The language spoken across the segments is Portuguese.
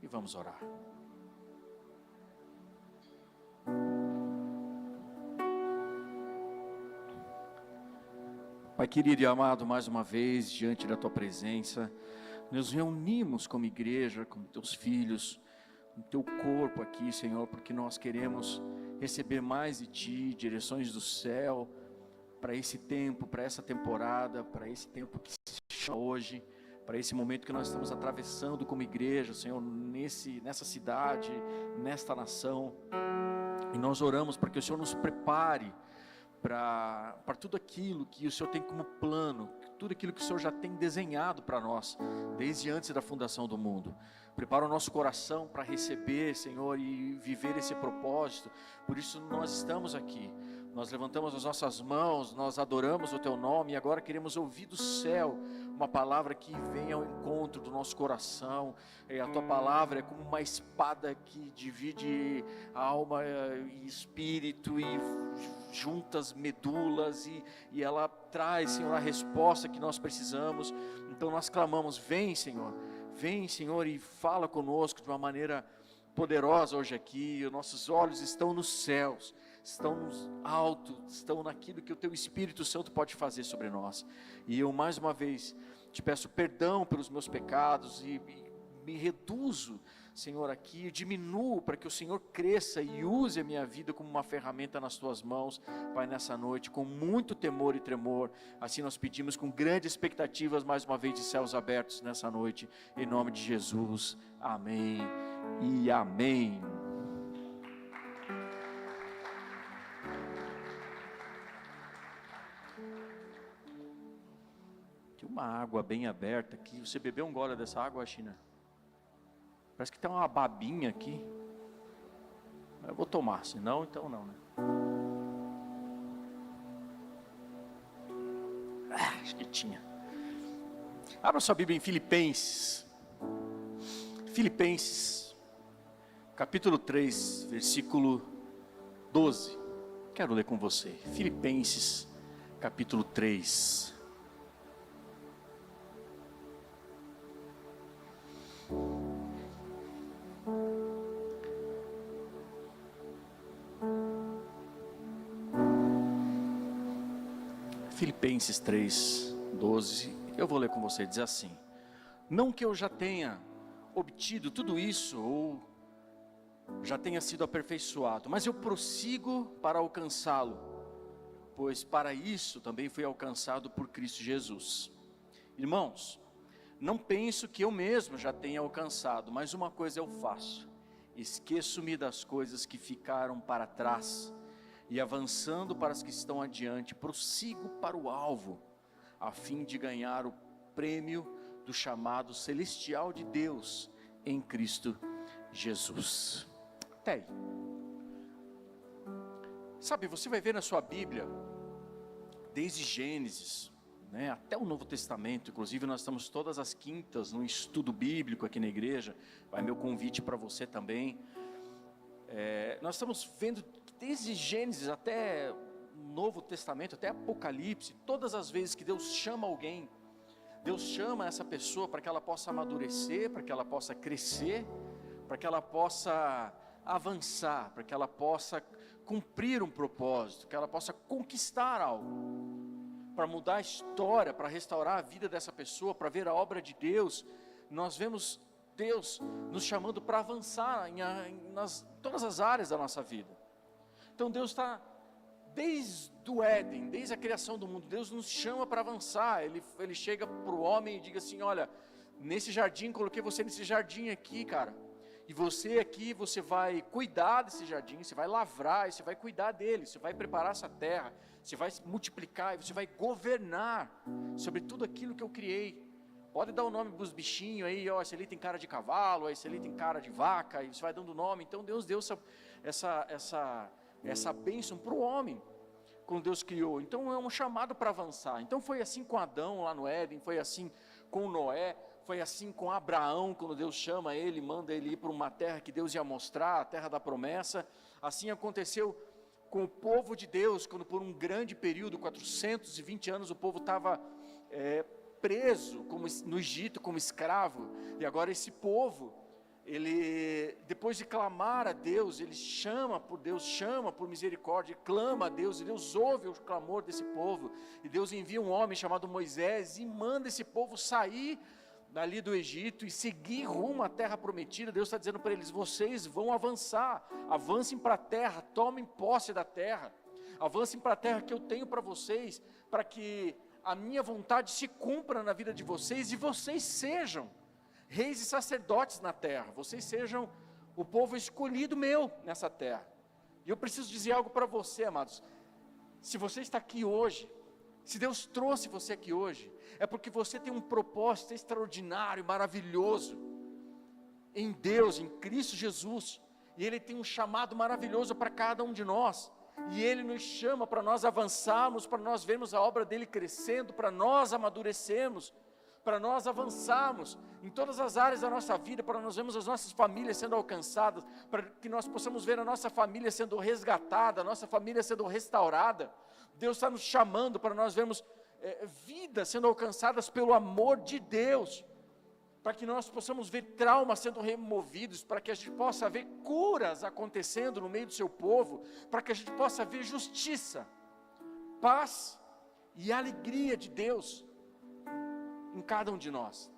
e vamos orar. Pai querido e amado, mais uma vez, diante da Tua presença, nos reunimos como igreja, com Teus filhos, com Teu corpo aqui, Senhor, porque nós queremos receber mais de Ti, direções do céu, para esse tempo, para essa temporada, para esse tempo que se chama hoje, para esse momento que nós estamos atravessando como igreja, Senhor, nessa cidade, nesta nação. E nós oramos para que o Senhor nos prepare para tudo aquilo que o Senhor tem como plano, tudo aquilo que o Senhor já tem desenhado para nós, desde antes da fundação do mundo. Prepara o nosso coração para receber, Senhor, e viver esse propósito. Por isso nós estamos aqui, nós levantamos as nossas mãos, nós adoramos o Teu nome, e agora queremos ouvir do céu uma palavra que venha ao encontro do nosso coração. A Tua palavra é como uma espada que divide a alma e espírito, e junta as medulas, e ela traz, Senhor, a resposta que nós precisamos. Então nós clamamos: vem, Senhor, e fala conosco de uma maneira poderosa hoje aqui. Os nossos olhos estão nos céus, estão nos altos, estão naquilo que o Teu Espírito Santo pode fazer sobre nós. E eu mais uma vez te peço perdão pelos meus pecados, e me reduzo, Senhor, aqui, diminuo para que o Senhor cresça e use a minha vida como uma ferramenta nas Tuas mãos, Pai, nessa noite, com muito temor e tremor. Assim nós pedimos com grandes expectativas, mais uma vez, de céus abertos nessa noite, em nome de Jesus, amém e amém. Tem uma água bem aberta aqui. Você bebeu um gole dessa água, China? Parece que tem uma babinha aqui. Eu vou tomar, senão então não, né? Acho que tinha. Abra sua Bíblia em Filipenses. Filipenses, capítulo 3, versículo 12. Quero ler com você. Filipenses, capítulo 3. Filipenses 3, 12, eu vou ler com você, diz assim: não que eu já tenha obtido tudo isso, ou já tenha sido aperfeiçoado, mas eu prossigo para alcançá-lo, pois para isso também fui alcançado por Cristo Jesus. Irmãos, não penso que eu mesmo já tenha alcançado, mas uma coisa eu faço: esqueço-me das coisas que ficaram para trás, e avançando para as que estão adiante, prossigo para o alvo, a fim de ganhar o prêmio do chamado celestial de Deus em Cristo Jesus. Até aí. Sabe, você vai ver na sua Bíblia, desde Gênesis, até o Novo Testamento. Inclusive nós estamos todas as quintas no estudo bíblico aqui na igreja. Vai meu convite para você também. Nós estamos vendo desde Gênesis até o Novo Testamento, até Apocalipse, todas as vezes que Deus chama alguém, Deus chama essa pessoa para que ela possa amadurecer, para que ela possa crescer, para que ela possa avançar, para que ela possa cumprir um propósito, que ela possa conquistar algo, para mudar a história, para restaurar a vida dessa pessoa, para ver a obra de Deus. Nós vemos Deus nos chamando para avançar em todas as áreas da nossa vida. Então Deus está, desde o Éden, desde a criação do mundo, Deus nos chama para avançar. Ele chega para o homem e diz assim: olha, nesse jardim, coloquei você nesse jardim aqui, cara, e você aqui, você vai cuidar desse jardim, você vai lavrar, e você vai cuidar dele, você vai preparar essa terra, você vai multiplicar, e você vai governar sobre tudo aquilo que eu criei. Pode dar o nome para os bichinhos aí, ó, esse ali tem cara de cavalo, esse ali tem cara de vaca, e você vai dando nome. Então Deus deu essa bênção para o homem, quando Deus criou. Então é um chamado para avançar. Então foi assim com Adão lá no Éden, foi assim com Noé, foi assim com Abraão, quando Deus chama ele, manda ele ir para uma terra que Deus ia mostrar, a terra da promessa. Assim aconteceu com o povo de Deus, quando por um grande período, 420 anos, o povo estava preso no Egito como escravo, e agora esse povo ele, depois de clamar a Deus, ele chama por misericórdia, clama a Deus, e Deus ouve o clamor desse povo, e Deus envia um homem chamado Moisés, e manda esse povo sair dali do Egito, e seguir rumo à terra prometida. Deus está dizendo para eles: vocês vão avançar, avancem para a terra, tomem posse da terra, avancem para a terra que eu tenho para vocês, para que a minha vontade se cumpra na vida de vocês, e vocês sejam reis e sacerdotes na terra, vocês sejam o povo escolhido meu nessa terra. E eu preciso dizer algo para você, amados: se você está aqui hoje, se Deus trouxe você aqui hoje, é porque você tem um propósito extraordinário, maravilhoso, em Deus, em Cristo Jesus, e Ele tem um chamado maravilhoso para cada um de nós, e Ele nos chama para nós avançarmos, para nós vermos a obra dEle crescendo, para nós amadurecermos, para nós avançarmos em todas as áreas da nossa vida, para nós vermos as nossas famílias sendo alcançadas, para que nós possamos ver a nossa família sendo resgatada, a nossa família sendo restaurada. Deus está nos chamando para nós vermos vidas sendo alcançadas pelo amor de Deus, para que nós possamos ver traumas sendo removidos, para que a gente possa ver curas acontecendo no meio do seu povo, para que a gente possa ver justiça, paz e alegria de Deus em cada um de nós.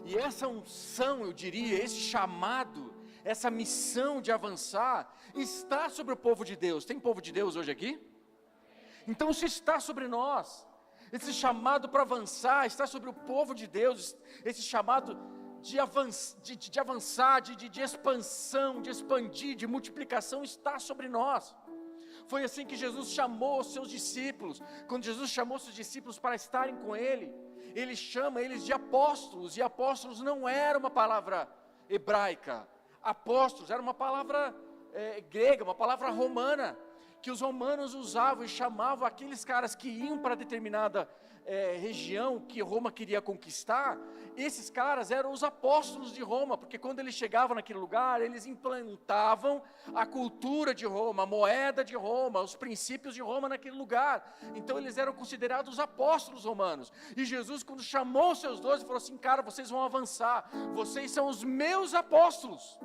E essa unção, eu diria, esse chamado, essa missão de avançar, está sobre o povo de Deus. Tem povo de Deus hoje aqui? Então isso está sobre nós. Esse chamado para avançar está sobre o povo de Deus. Esse chamado de avançar, de expansão, de expandir, de multiplicação está sobre nós. Foi assim que Jesus chamou os seus discípulos. Quando Jesus chamou os seus discípulos para estarem com Ele, Ele chama eles de apóstolos, e apóstolos não era uma palavra hebraica. Apóstolos era uma palavra grega, uma palavra romana, que os romanos usavam e chamavam aqueles caras que iam para determinada região que Roma queria conquistar. Esses caras eram os apóstolos de Roma, porque quando eles chegavam naquele lugar, eles implantavam a cultura de Roma, a moeda de Roma, os princípios de Roma naquele lugar. Então eles eram considerados apóstolos romanos. E Jesus, quando chamou os seus 12, falou assim: cara, vocês vão avançar, vocês são os meus apóstolos.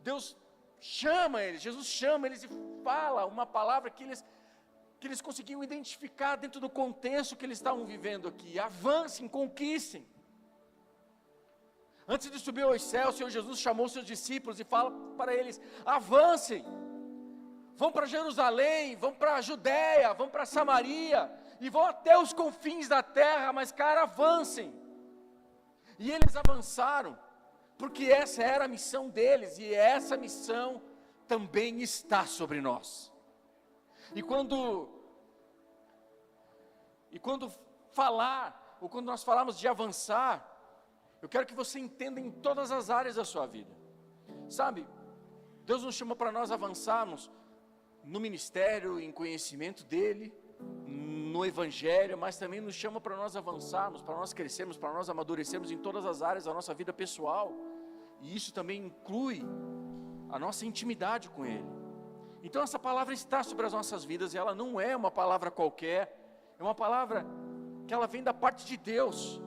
Deus chama eles, Jesus chama eles e fala uma palavra que eles conseguiam identificar dentro do contexto que eles estavam vivendo aqui. Avancem, conquistem. Antes de subir aos céus, o Senhor Jesus chamou seus discípulos e fala para eles: avancem, vão para Jerusalém, vão para a Judéia, vão para Samaria, e vão até os confins da terra, mas cara, avancem. E eles avançaram, porque essa era a missão deles, e essa missão também está sobre nós. E quando nós falamos de avançar, eu quero que você entenda em todas as áreas da sua vida. Sabe, Deus nos chamou para nós avançarmos no ministério, em conhecimento dEle, no Evangelho, mas também nos chama para nós avançarmos, para nós crescermos, para nós amadurecermos em todas as áreas da nossa vida pessoal. E isso também inclui a nossa intimidade com Ele. Então essa palavra está sobre as nossas vidas, e ela não é uma palavra qualquer, é uma palavra que ela vem da parte de Deus,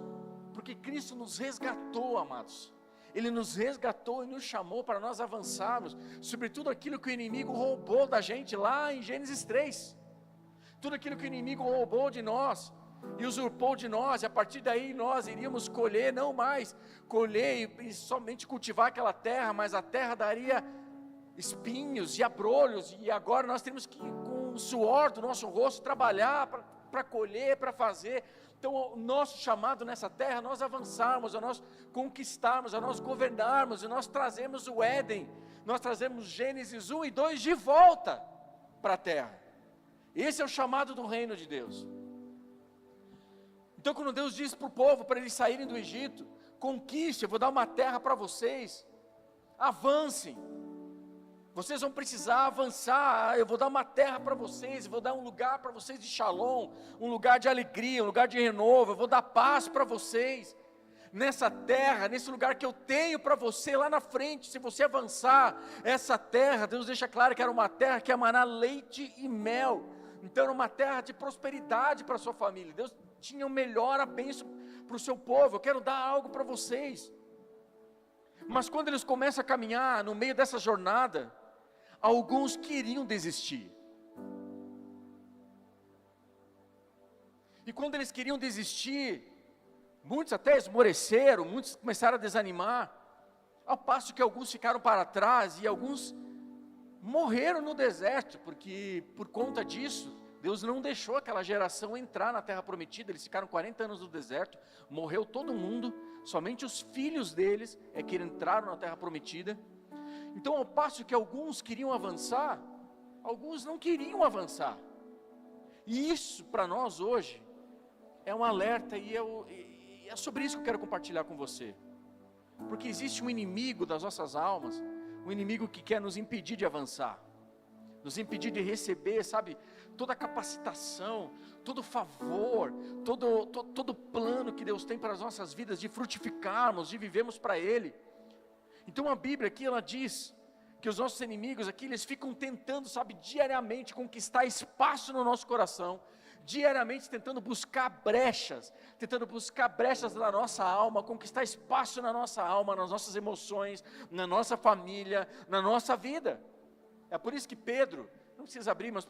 porque Cristo nos resgatou, amados. Ele nos resgatou e nos chamou para nós avançarmos sobre tudo aquilo que o inimigo roubou da gente lá em Gênesis 3. Tudo aquilo que o inimigo roubou de nós e usurpou de nós, e a partir daí nós iríamos colher, não mais colher e somente cultivar aquela terra, mas a terra daria espinhos e abrolhos, e agora nós temos que, com o suor do nosso rosto, trabalhar para colher, para fazer. Então o nosso chamado nessa terra, nós avançarmos, a nós conquistarmos, a nós governarmos, e nós trazemos o Éden, nós trazemos Gênesis 1 e 2 de volta para a terra. Esse é o chamado do reino de Deus. Então quando Deus diz para o povo, para eles saírem do Egito: conquiste, eu vou dar uma terra para vocês, avancem, vocês vão precisar avançar, eu vou dar uma terra para vocês, eu vou dar um lugar para vocês de shalom, um lugar de alegria, um lugar de renovo, eu vou dar paz para vocês, nessa terra, nesse lugar que eu tenho para você lá na frente. Se você avançar, essa terra, Deus deixa claro que era uma terra que emanar leite e mel, então era uma terra de prosperidade para a sua família. Deus tinha o melhor, a bênção para o seu povo. Eu quero dar algo para vocês. Mas quando eles começam a caminhar no meio dessa jornada, alguns queriam desistir. E quando eles queriam desistir, muitos até esmoreceram, muitos começaram a desanimar, ao passo que alguns ficaram para trás e alguns morreram no deserto, porque por conta disso, Deus não deixou aquela geração entrar na terra prometida. Eles ficaram 40 anos no deserto, morreu todo mundo, somente os filhos deles é que entraram na terra prometida. Então, ao passo que alguns queriam avançar, alguns não queriam avançar. E isso para nós hoje é um alerta, e é sobre isso que eu quero compartilhar com você. Porque existe um inimigo das nossas almas, um inimigo que quer nos impedir de avançar, nos impedir de receber, sabe, toda a capacitação, todo o favor, todo o plano que Deus tem para as nossas vidas, de frutificarmos, de vivermos para Ele. Então a Bíblia aqui, ela diz que os nossos inimigos aqui, eles ficam tentando, sabe, diariamente conquistar espaço no nosso coração, diariamente tentando buscar brechas na nossa alma, conquistar espaço na nossa alma, nas nossas emoções, na nossa família, na nossa vida. É por isso que Pedro, não precisa abrir, mas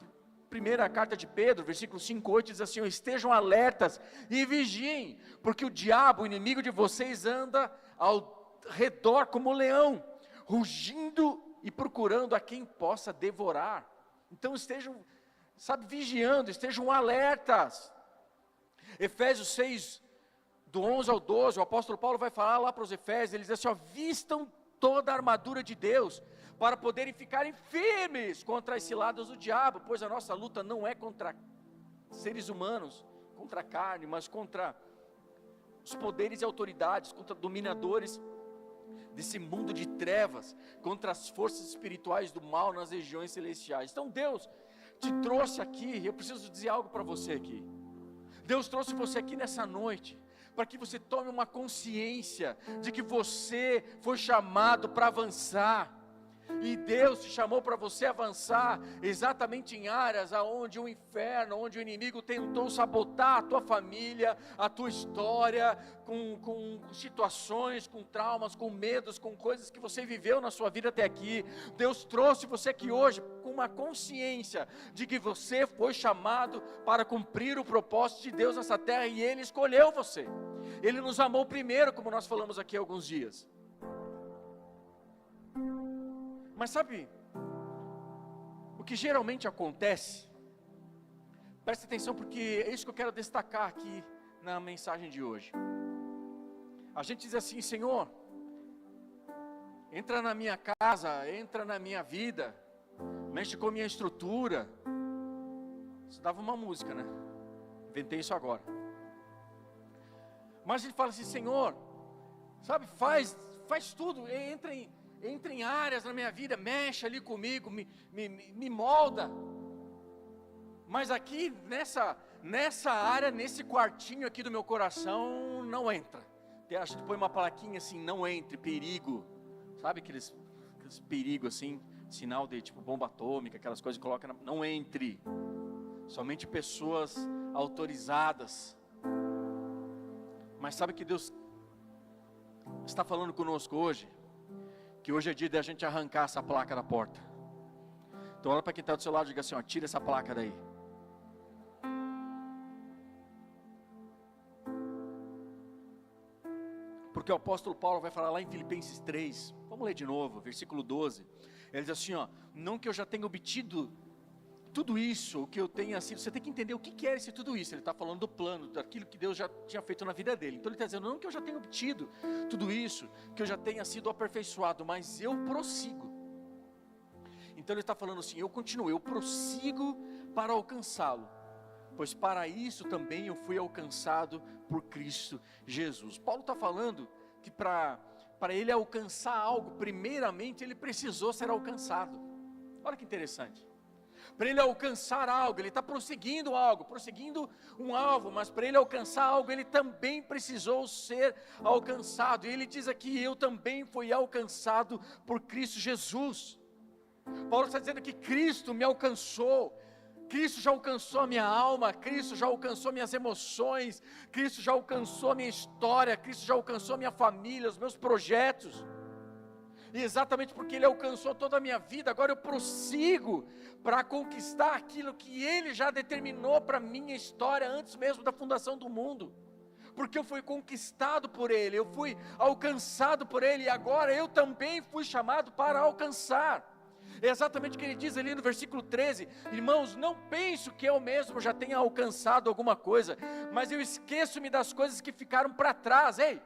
primeira carta de Pedro, versículo 5:8, diz assim: estejam alertas e vigiem, porque o diabo, o inimigo de vocês, anda ao redor como um leão, rugindo e procurando a quem possa devorar. Então estejam, sabe, vigiando, estejam alertas. Efésios 6, do 11 ao 12, o apóstolo Paulo vai falar lá para os Efésios, ele diz assim: ó, vistam toda a armadura de Deus, para poderem ficarem firmes contra as ciladas do diabo, pois a nossa luta não é contra seres humanos, contra a carne, mas contra os poderes e autoridades, contra dominadores desse mundo de trevas, contra as forças espirituais do mal nas regiões celestiais. Então Deus te trouxe aqui, eu preciso dizer algo para você aqui. Deus trouxe você aqui nessa noite, para que você tome uma consciência de que você foi chamado para avançar. E Deus te chamou para você avançar exatamente em áreas aonde o inferno, onde o inimigo tentou sabotar a tua família, a tua história, com situações, com traumas, com medos, com coisas que você viveu na sua vida até aqui. Deus trouxe você aqui hoje com uma consciência de que você foi chamado para cumprir o propósito de Deus nessa terra, e Ele escolheu você. Ele nos amou primeiro, como nós falamos aqui há alguns dias. Mas sabe, o que geralmente acontece, presta atenção, porque é isso que eu quero destacar aqui na mensagem de hoje. A gente diz assim: Senhor, entra na minha casa, entra na minha vida, mexe com a minha estrutura. Isso dava uma música, né? Inventei isso agora. Mas ele fala assim: Senhor, sabe, faz tudo, entra em áreas na minha vida, mexe ali comigo, me molda. Mas aqui nessa área, nesse quartinho aqui do meu coração, não entra. A gente põe uma plaquinha assim: não entre, perigo. Sabe aqueles perigos assim, sinal de tipo bomba atômica, aquelas coisas que colocam, não entre. Somente pessoas autorizadas. Mas sabe que Deus está falando conosco hoje? Que hoje é dia de a gente arrancar essa placa da porta. Então olha para quem está do seu lado e diga assim: ó, tira essa placa daí. Porque o apóstolo Paulo vai falar lá em Filipenses 3, vamos ler de novo, versículo 12. Ele diz assim: ó, não que eu já tenha obtido tudo isso, o que eu tenha sido. Você tem que entender o que é esse tudo isso. Ele está falando do plano, daquilo que Deus já tinha feito na vida dele. Então ele está dizendo: não que eu já tenha obtido tudo isso, que eu já tenha sido aperfeiçoado, mas eu prossigo. Então ele está falando assim: eu continuo, eu prossigo para alcançá-lo, pois para isso também eu fui alcançado por Cristo Jesus. Paulo está falando que para ele alcançar algo, primeiramente ele precisou ser alcançado. Olha que interessante. Para ele alcançar algo, ele está prosseguindo algo, prosseguindo um alvo, mas para ele alcançar algo, ele também precisou ser alcançado. E ele diz aqui: eu também fui alcançado por Cristo Jesus. Paulo está dizendo que Cristo me alcançou, Cristo já alcançou a minha alma, Cristo já alcançou minhas emoções, Cristo já alcançou a minha história, Cristo já alcançou a minha família, os meus projetos. E exatamente porque Ele alcançou toda a minha vida, agora eu prossigo para conquistar aquilo que Ele já determinou para a minha história antes mesmo da fundação do mundo. Porque eu fui conquistado por Ele, eu fui alcançado por Ele, e agora eu também fui chamado para alcançar. É exatamente o que Ele diz ali no versículo 13, irmãos, não penso que eu mesmo já tenha alcançado alguma coisa, mas eu esqueço-me das coisas que ficaram para trás. Ei!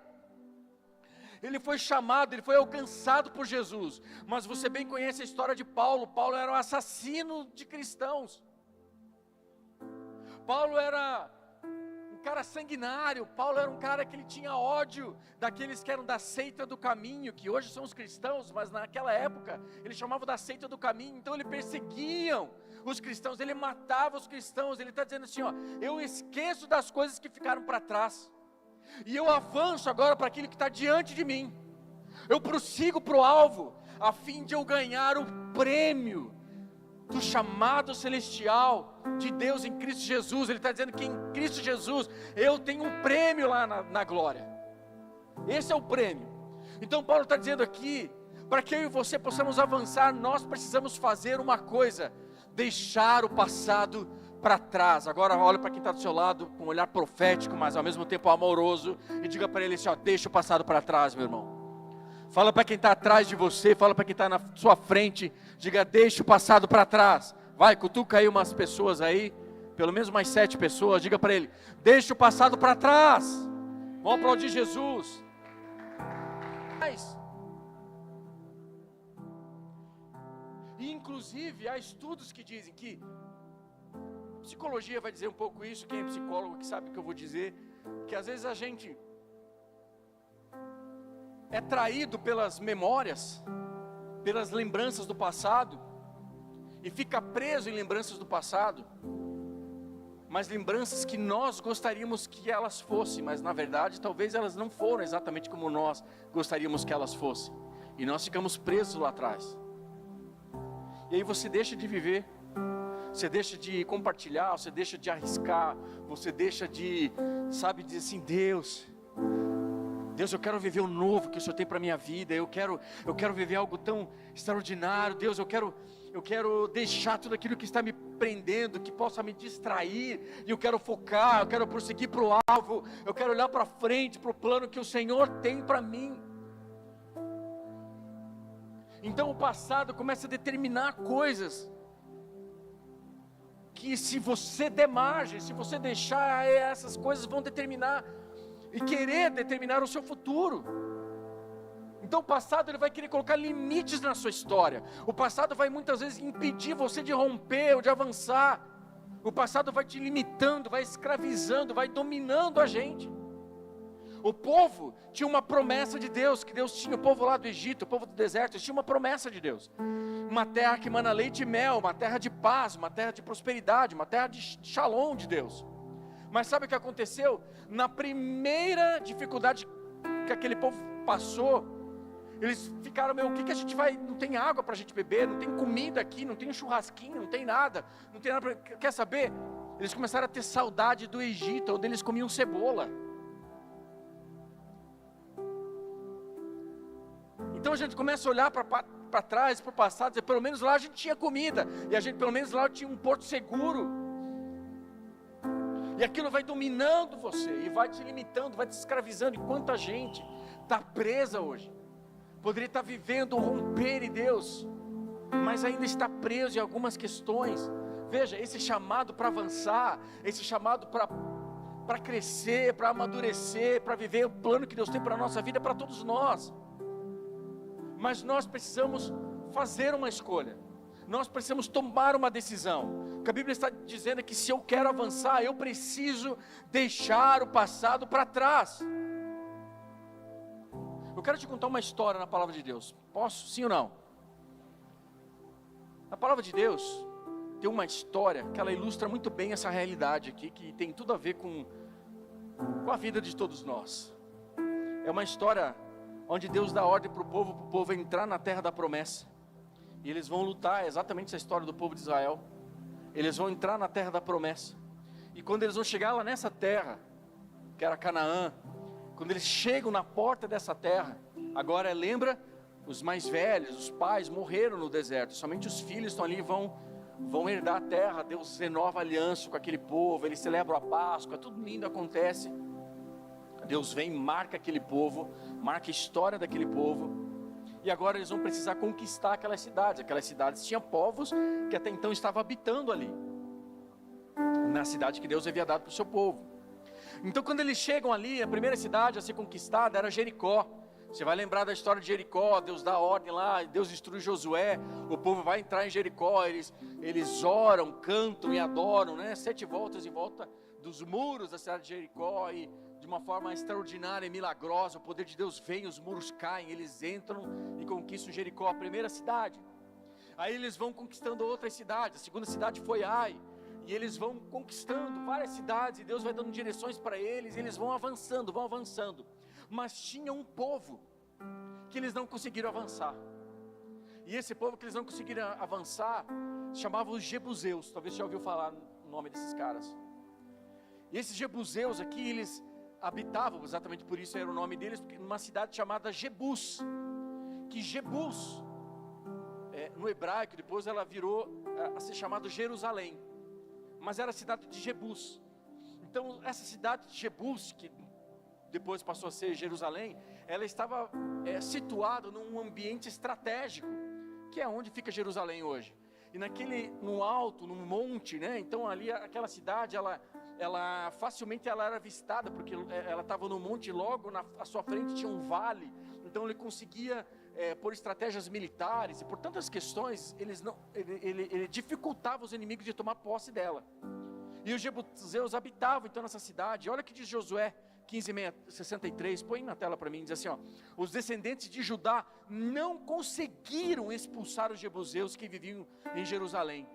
Ele foi chamado, ele foi alcançado por Jesus, mas você bem conhece a história de Paulo. Paulo era um assassino de cristãos, Paulo era um cara sanguinário, Paulo era um cara que ele tinha ódio daqueles que eram da seita do caminho, que hoje são os cristãos, mas naquela época ele chamava da seita do caminho. Então ele perseguiam os cristãos, ele matava os cristãos. Ele está dizendo assim, ó, eu esqueço das coisas que ficaram para trás, e eu avanço agora para aquilo que está diante de mim. Eu prossigo para o alvo, a fim de eu ganhar o prêmio do chamado celestial de Deus em Cristo Jesus. Ele está dizendo que em Cristo Jesus eu tenho um prêmio lá na glória. Esse é o prêmio. Então Paulo está dizendo aqui, para que eu e você possamos avançar, nós precisamos fazer uma coisa: deixar o passado para trás. Agora olha para quem está do seu lado com um olhar profético, mas ao mesmo tempo amoroso, e diga para ele assim, ó, deixa o passado para trás, meu irmão. Fala para quem está atrás de você, fala para quem está na sua frente, diga, deixa o passado para trás. Vai, cutuca aí umas pessoas aí, pelo menos mais 7 pessoas, diga para ele, deixa o passado para trás. Vamos aplaudir Jesus. E inclusive há estudos que dizem que, psicologia vai dizer um pouco isso, quem é psicólogo que sabe o que eu vou dizer, que às vezes a gente é traído pelas memórias, pelas lembranças do passado, e fica preso em lembranças do passado, mas lembranças que nós gostaríamos que elas fossem, mas na verdade talvez elas não foram exatamente como nós gostaríamos que elas fossem, e nós ficamos presos lá atrás. E aí você deixa de viver, você deixa de compartilhar, você deixa de arriscar, você deixa de, sabe, dizer assim, Deus, eu quero viver o novo que o Senhor tem para a minha vida, eu quero viver algo tão extraordinário, Deus, eu quero deixar tudo aquilo que está me prendendo, que possa me distrair, e eu quero focar, eu quero prosseguir para o alvo, eu quero olhar para frente, para o plano que o Senhor tem para mim. Então o passado começa a determinar coisas, que se você der margem, se você deixar, essas coisas vão determinar, e querer determinar o seu futuro. Então o passado ele vai querer colocar limites na sua história, o passado vai muitas vezes impedir você de romper ou de avançar, o passado vai te limitando, vai escravizando, vai dominando a gente. O povo tinha uma promessa de Deus, que Deus tinha, o povo lá do Egito, o povo do deserto, tinha uma promessa de Deus, uma terra que mana leite e mel, uma terra de paz, uma terra de prosperidade, uma terra de shalom de Deus. Mas sabe o que aconteceu? Na primeira dificuldade que aquele povo passou, eles ficaram, o que a gente vai, não tem água para a gente beber, não tem comida aqui, não tem um churrasquinho, não tem nada quer saber? Eles começaram a ter saudade do Egito, onde eles comiam cebola. Então a gente começa a olhar para trás, para o passado, dizer, pelo menos lá a gente tinha comida, e a gente pelo menos lá tinha um porto seguro, e aquilo vai dominando você, e vai te limitando, vai te escravizando, e quanta gente está presa hoje, poderia estar vivendo um romper em Deus, mas ainda está preso em algumas questões. Veja, esse chamado para avançar, esse chamado para crescer, para amadurecer, para viver o plano que Deus tem para a nossa vida, é para todos nós. Mas nós precisamos fazer uma escolha, nós precisamos tomar uma decisão. O que a Bíblia está dizendo é que se eu quero avançar, eu preciso deixar o passado para trás. Eu quero te contar uma história na palavra de Deus, posso? Sim ou não? Na palavra de Deus tem uma história que ela ilustra muito bem essa realidade aqui, que tem tudo a ver com a vida de todos nós. É uma história onde Deus dá ordem para o povo entrar na terra da promessa, e eles vão lutar, é exatamente essa história do povo de Israel. Eles vão entrar na terra da promessa, e quando eles vão chegar lá nessa terra, que era Canaã, quando eles chegam na porta dessa terra, agora lembra os mais velhos, os pais morreram no deserto, somente os filhos estão ali e vão herdar a terra. Deus renova a aliança com aquele povo, eles celebram a Páscoa, tudo lindo acontece. Deus vem, marca aquele povo, marca a história daquele povo, e agora eles vão precisar conquistar aquelas cidades tinham povos que até então estavam habitando ali, na cidade que Deus havia dado para o seu povo. Então quando eles chegam ali, a primeira cidade a ser conquistada era Jericó. Você vai lembrar da história de Jericó, Deus dá ordem lá, Deus instrui Josué, o povo vai entrar em Jericó, eles oram, cantam e adoram, 7 voltas em volta dos muros da cidade de Jericó, e de uma forma extraordinária e milagrosa, o poder de Deus vem, os muros caem, eles entram e conquistam Jericó, a primeira cidade. Aí eles vão conquistando outras cidades, a segunda cidade foi Ai, e eles vão conquistando várias cidades, e Deus vai dando direções para eles, e eles vão avançando, mas tinha um povo que eles não conseguiram avançar, e esse povo que eles não conseguiram avançar, chamava os Jebuseus. Talvez você já ouviu falar o nome desses caras. E esses Jebuseus aqui, eles habitavam, exatamente por isso era o nome deles, numa cidade chamada Jebus, que Jebus, no hebraico, depois ela virou a ser chamada Jerusalém, mas era a cidade de Jebus. Então essa cidade de Jebus, que depois passou a ser Jerusalém, ela estava situada num ambiente estratégico, que é onde fica Jerusalém hoje, e no alto, num monte, então ali aquela cidade, ela facilmente ela era avistada, porque ela estava no monte, e logo à sua frente tinha um vale, então ele conseguia, por estratégias militares, e por tantas questões, ele dificultava os inimigos de tomar posse dela, e os Jebuseus habitavam então nessa cidade. Olha o que diz Josué 15:63, põe na tela para mim, diz assim, os descendentes de Judá não conseguiram expulsar os Jebuseus que viviam em Jerusalém,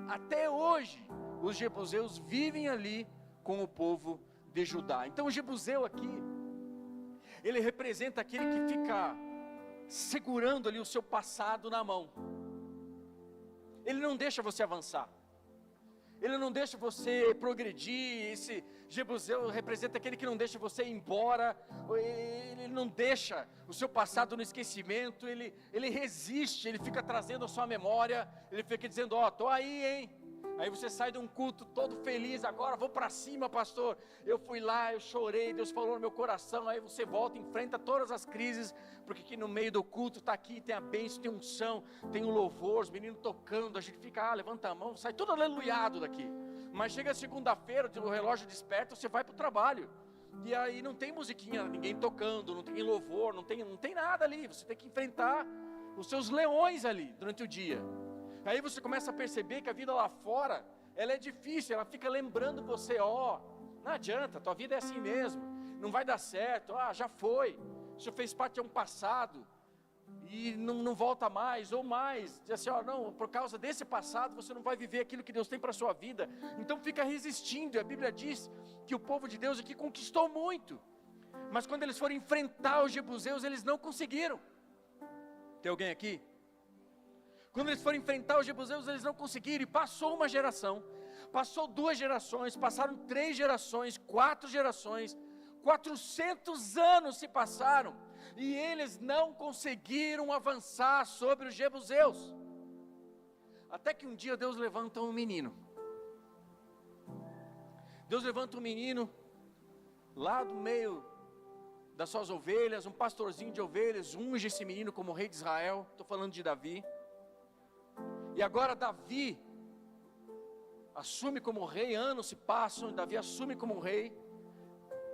até hoje os Jebuseus vivem ali com o povo de Judá. Então o Jebuseu aqui, ele representa aquele que fica segurando ali o seu passado na mão, ele não deixa você avançar, ele não deixa você progredir. Esse Jebuseu representa aquele que não deixa você ir embora, ele não deixa o seu passado no esquecimento, ele resiste, ele fica trazendo a sua memória, ele fica dizendo, tô aí, hein? Aí você sai de um culto todo feliz, agora vou para cima, pastor, eu fui lá, eu chorei, Deus falou no meu coração. Aí você volta, enfrenta todas as crises, porque aqui no meio do culto está aqui, tem a bênção, tem unção, tem o louvor, os meninos tocando, a gente fica, levanta a mão, sai tudo aleluiado daqui. Mas chega segunda-feira, o relógio desperta, você vai para o trabalho, e aí não tem musiquinha, ninguém tocando, não tem louvor, não tem nada ali, você tem que enfrentar os seus leões ali durante o dia. Aí você começa a perceber que a vida lá fora, ela é difícil, ela fica lembrando você, não adianta, tua vida é assim mesmo, não vai dar certo, já foi, isso fez parte de um passado, e não volta mais, ou mais, diz assim, não, por causa desse passado, você não vai viver aquilo que Deus tem para a sua vida, então fica resistindo. E a Bíblia diz que o povo de Deus aqui conquistou muito, mas quando eles foram enfrentar os Jebuseus, eles não conseguiram. Tem alguém aqui? Quando eles foram enfrentar os Jebuseus, eles não conseguiram, e passou uma geração, passou 2 gerações, passaram 3 gerações, 4 gerações, 400 anos se passaram, e eles não conseguiram avançar sobre os Jebuseus, até que um dia Deus levanta um menino, lá do meio das suas ovelhas, um pastorzinho de ovelhas, unge esse menino como rei de Israel. Estou falando de Davi. E agora Davi assume como rei, anos se passam, Davi assume como rei,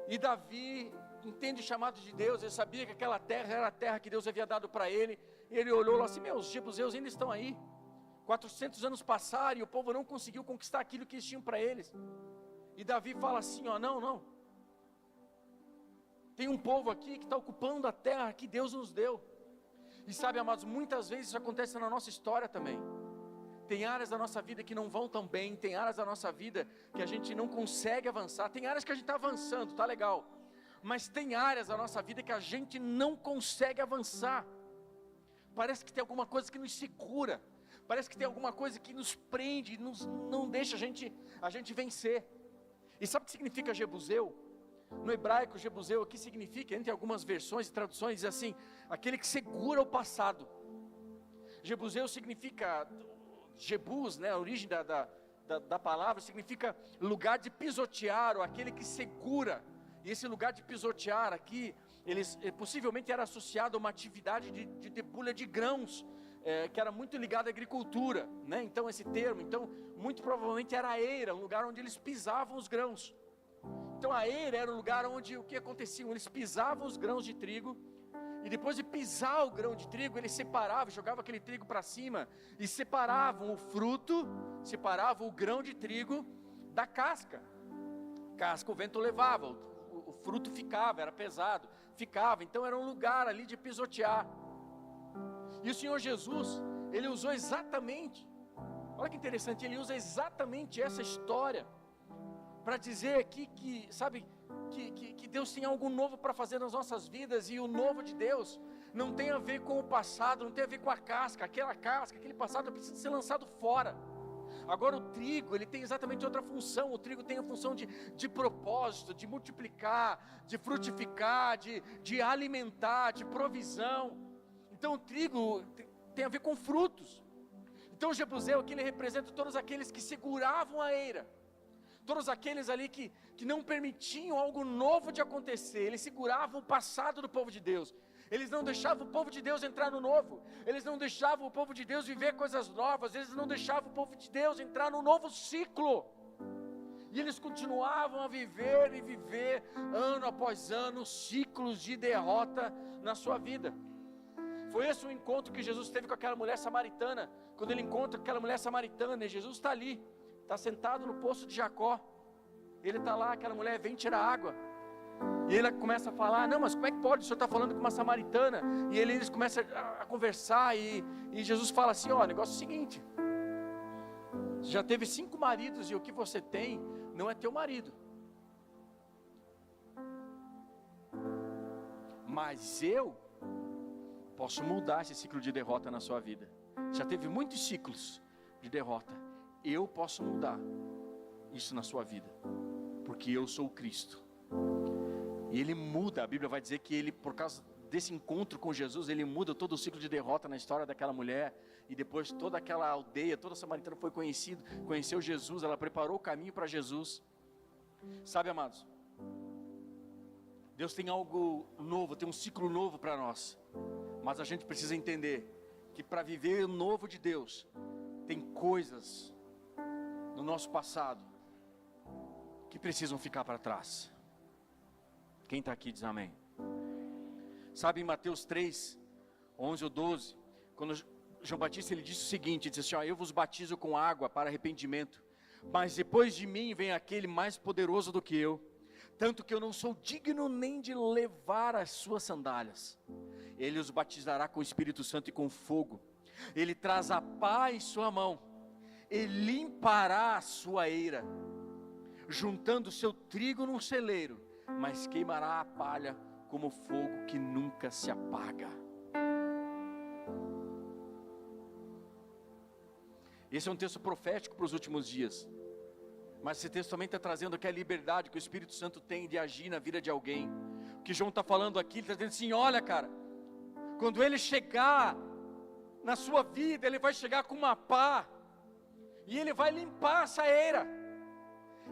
e Davi entende o chamado de Deus. Ele sabia que aquela terra era a terra que Deus havia dado para ele, e ele olhou lá assim, os Jebuseus ainda estão aí, 400 anos passaram, e o povo não conseguiu conquistar aquilo que eles tinham para eles. E Davi fala assim, não, tem um povo aqui que está ocupando a terra que Deus nos deu. E sabe, amados, muitas vezes isso acontece na nossa história também. Tem áreas da nossa vida que não vão tão bem, tem áreas da nossa vida que a gente não consegue avançar, tem áreas que a gente está avançando, tá legal, mas tem áreas da nossa vida que a gente não consegue avançar. Parece que tem alguma coisa que nos segura, parece que tem alguma coisa que nos prende, não deixa a gente vencer. E sabe o que significa Jebuseu? No hebraico, Jebuseu aqui significa, entre algumas versões e traduções, diz assim, aquele que segura o passado. Jebuseu significa, Jebus, né, a origem da palavra, significa lugar de pisotear, ou aquele que segura. E esse lugar de pisotear aqui, possivelmente era associado a uma atividade de debulha de grãos, que era muito ligada à agricultura, né? Então esse termo, muito provavelmente era a eira, um lugar onde eles pisavam os grãos. Então a eira era um lugar onde o que acontecia? Eles pisavam os grãos de trigo, e depois de pisar o grão de trigo, eles separavam, jogavam aquele trigo para cima, e separavam o fruto, separavam o grão de trigo da casca. Casca o vento levava, o fruto ficava, era pesado, ficava, então era um lugar ali de pisotear. E o Senhor Jesus, Ele usou exatamente, olha que interessante, Ele usa exatamente essa história, para dizer aqui que Deus tem algo novo para fazer nas nossas vidas, e o novo de Deus não tem a ver com o passado, não tem a ver com a casca, aquele passado precisa ser lançado fora. Agora o trigo, ele tem exatamente outra função. O trigo tem a função de propósito, de multiplicar, de frutificar, de alimentar, de provisão. Então o trigo tem a ver com frutos. Então o Jebuseu aqui, ele representa todos aqueles que seguravam a eira, todos aqueles ali que não permitiam algo novo de acontecer. Eles seguravam o passado do povo de Deus. Eles não deixavam o povo de Deus entrar no novo. Eles não deixavam o povo de Deus viver coisas novas. Eles não deixavam o povo de Deus entrar no novo ciclo. E eles continuavam a viver e viver, ano após ano, ciclos de derrota na sua vida. Foi esse o encontro que Jesus teve com aquela mulher samaritana. Quando ele encontra aquela mulher samaritana, e Jesus está ali, está sentado no poço de Jacó. Ele está lá, aquela mulher vem tirar água. E ele começa a falar, não, mas como é que pode? O senhor está falando com uma samaritana. E eles começam a conversar, e Jesus fala assim, ó, o negócio é o seguinte, você já teve 5 maridos, e o que você tem não é teu marido. Mas eu posso mudar esse ciclo de derrota na sua vida. Já teve muitos ciclos de derrota. Eu posso mudar isso na sua vida, porque eu sou o Cristo. E Ele muda, a Bíblia vai dizer que Ele, por causa desse encontro com Jesus, Ele muda todo o ciclo de derrota na história daquela mulher. E depois toda aquela aldeia, toda a samaritana foi conheceu Jesus, ela preparou o caminho para Jesus. Sabe, amados, Deus tem algo novo, tem um ciclo novo para nós. Mas a gente precisa entender que para viver o novo de Deus, tem coisas no nosso passado que precisam ficar para trás. Quem está aqui diz amém. Sabe, em Mateus 3, 11 ou 12, quando João Batista ele disse o seguinte, ele disse assim, ó, eu vos batizo com água para arrependimento, mas depois de mim vem aquele mais poderoso do que eu, tanto que eu não sou digno nem de levar as suas sandálias. Ele os batizará com o Espírito Santo e com fogo. Ele traz a pá em sua mão, ele limpará a sua eira, juntando o seu trigo num celeiro, mas queimará a palha como fogo que nunca se apaga. Esse é um texto profético para os últimos dias. Mas esse texto também está trazendo aqui a liberdade que o Espírito Santo tem de agir na vida de alguém. O que João está falando aqui, ele está dizendo assim, olha cara, quando ele chegar na sua vida, ele vai chegar com uma pá, e ele vai limpar essa eira.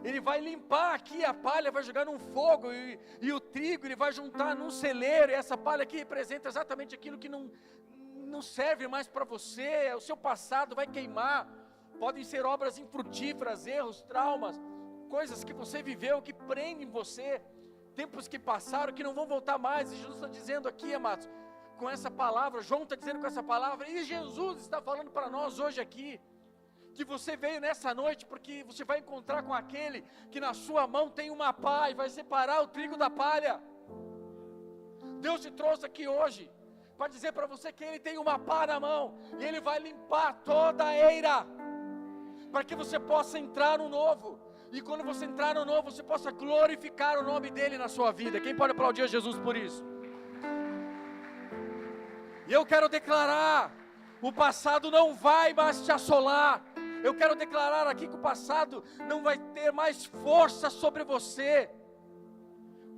Ele vai limpar aqui a palha, vai jogar num fogo, e o trigo ele vai juntar num celeiro, e essa palha aqui representa exatamente aquilo que não serve mais para você, o seu passado vai queimar. Podem ser obras infrutíferas, erros, traumas, coisas que você viveu, que prendem você, tempos que passaram, que não vão voltar mais. E Jesus está dizendo aqui, amados, com essa palavra, João está dizendo com essa palavra, e Jesus está falando para nós hoje aqui, que você veio nessa noite, porque você vai encontrar com aquele, que na sua mão tem uma pá, e vai separar o trigo da palha. Deus te trouxe aqui hoje, para dizer para você que Ele tem uma pá na mão, e Ele vai limpar toda a eira, para que você possa entrar no novo, e quando você entrar no novo, você possa glorificar o nome dEle na sua vida. Quem pode aplaudir a Jesus por isso? E eu quero declarar, o passado não vai mais te assolar. Eu quero declarar aqui que o passado não vai ter mais força sobre você,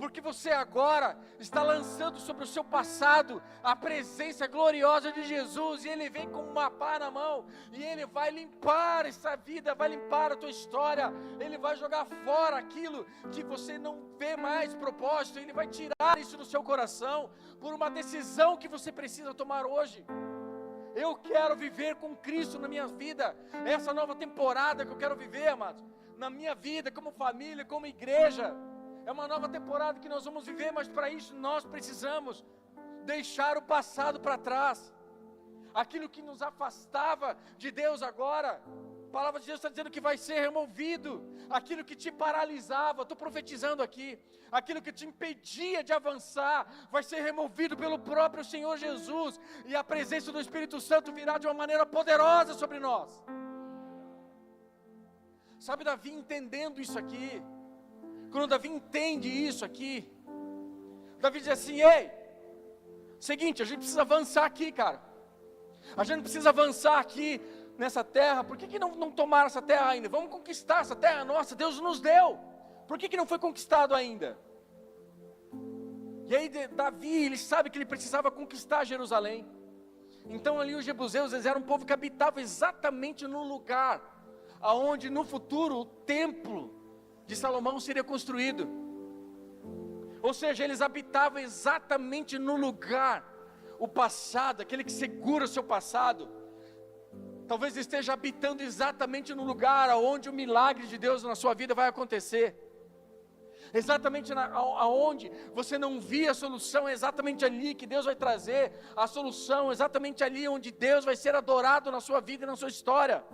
porque você agora está lançando sobre o seu passado a presença gloriosa de Jesus, e Ele vem com uma pá na mão, e Ele vai limpar essa vida, vai limpar a tua história, Ele vai jogar fora aquilo que você não vê mais propósito, Ele vai tirar isso do seu coração, por uma decisão que você precisa tomar hoje. Eu quero viver com Cristo na minha vida, essa nova temporada que eu quero viver, amados, na minha vida, como família, como igreja. É uma nova temporada que nós vamos viver, mas para isso nós precisamos deixar o passado para trás. Aquilo que nos afastava de Deus agora, a palavra de Deus está dizendo que vai ser removido. Aquilo que te paralisava, estou profetizando aqui, aquilo que te impedia de avançar, vai ser removido pelo próprio Senhor Jesus, e a presença do Espírito Santo virá de uma maneira poderosa sobre nós. Sabe, Davi entendendo isso aqui, quando Davi entende isso aqui, Davi diz assim: ei, seguinte, a gente precisa avançar aqui, cara, a gente precisa avançar aqui nessa terra. Por que não tomaram essa terra ainda? Vamos conquistar essa terra nossa, Deus nos deu, por que não foi conquistado ainda? E aí Davi, ele sabe que ele precisava conquistar Jerusalém. Então ali os jebuseus, eles eram um povo que habitava exatamente no lugar aonde no futuro o templo de Salomão seria construído. Ou seja, eles habitavam exatamente no lugar, o passado, aquele que segura o seu passado, talvez esteja habitando exatamente no lugar aonde o milagre de Deus na sua vida vai acontecer. Exatamente aonde você não via a solução, é exatamente ali que Deus vai trazer a solução, exatamente ali onde Deus vai ser adorado na sua vida e na sua história.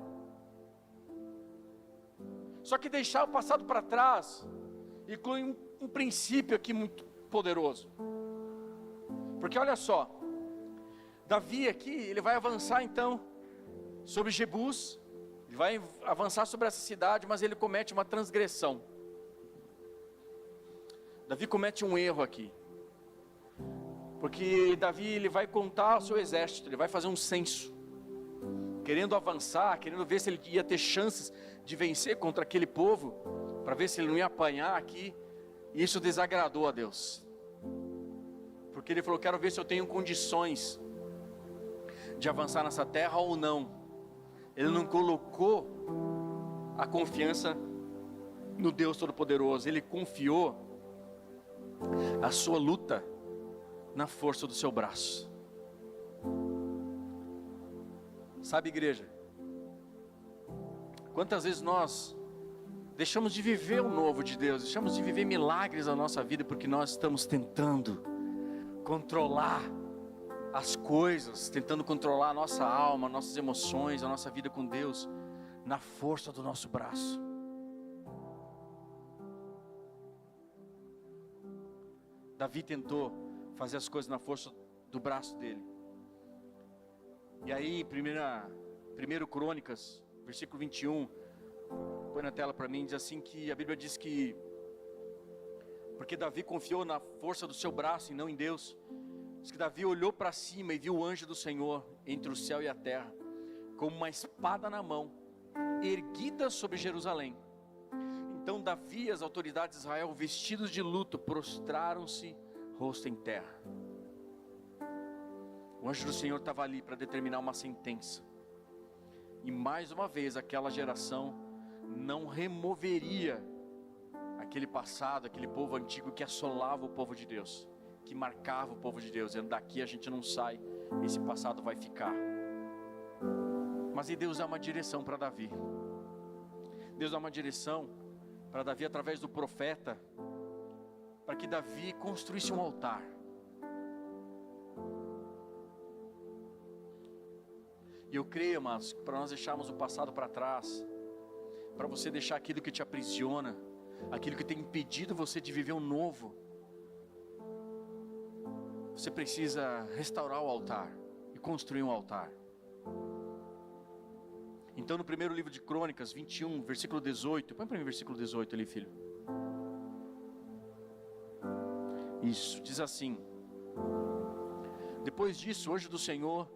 Só que deixar o passado para trás inclui um princípio aqui muito poderoso. Porque olha só, Davi aqui, ele vai avançar então sobre Jebus, ele vai avançar sobre essa cidade, mas ele comete uma transgressão. Davi comete um erro aqui, porque Davi, ele vai contar o seu exército, ele vai fazer um censo, querendo avançar, querendo ver se ele ia ter chances de vencer contra aquele povo, para ver se ele não ia apanhar aqui. E isso desagradou a Deus, porque ele falou: quero ver se eu tenho condições de avançar nessa terra ou não. Ele não colocou a confiança no Deus Todo-Poderoso, ele confiou a sua luta na força do seu braço. Sabe, igreja, quantas vezes nós deixamos de viver o novo de Deus, deixamos de viver milagres na nossa vida, porque nós estamos tentando controlar as coisas, tentando controlar a nossa alma, nossas emoções, a nossa vida com Deus, na força do nosso braço. Davi tentou fazer as coisas na força do braço dele. E aí, 1 Crônicas, versículo 21, põe na tela para mim, diz assim, que a Bíblia diz que, porque Davi confiou na força do seu braço e não em Deus, diz que Davi olhou para cima e viu o anjo do Senhor entre o céu e a terra, com uma espada na mão, erguida sobre Jerusalém. Então Davi e as autoridades de Israel, vestidos de luto, prostraram-se rosto em terra. O anjo do Senhor estava ali para determinar uma sentença. E mais uma vez aquela geração não removeria aquele passado, aquele povo antigo que assolava o povo de Deus, que marcava o povo de Deus, dizendo: daqui a gente não sai, esse passado vai ficar. Mas e Deus dá uma direção para Davi. Deus dá uma direção para Davi através do profeta, para que Davi construísse um altar. E eu creio, amados, para nós deixarmos o passado para trás, para você deixar aquilo que te aprisiona, aquilo que tem impedido você de viver o novo, você precisa restaurar o altar e construir um altar. Então no primeiro livro de Crônicas 21, versículo 18, põe para mim o versículo 18 ali, filho. Isso, diz assim: depois disso, o anjo do Senhor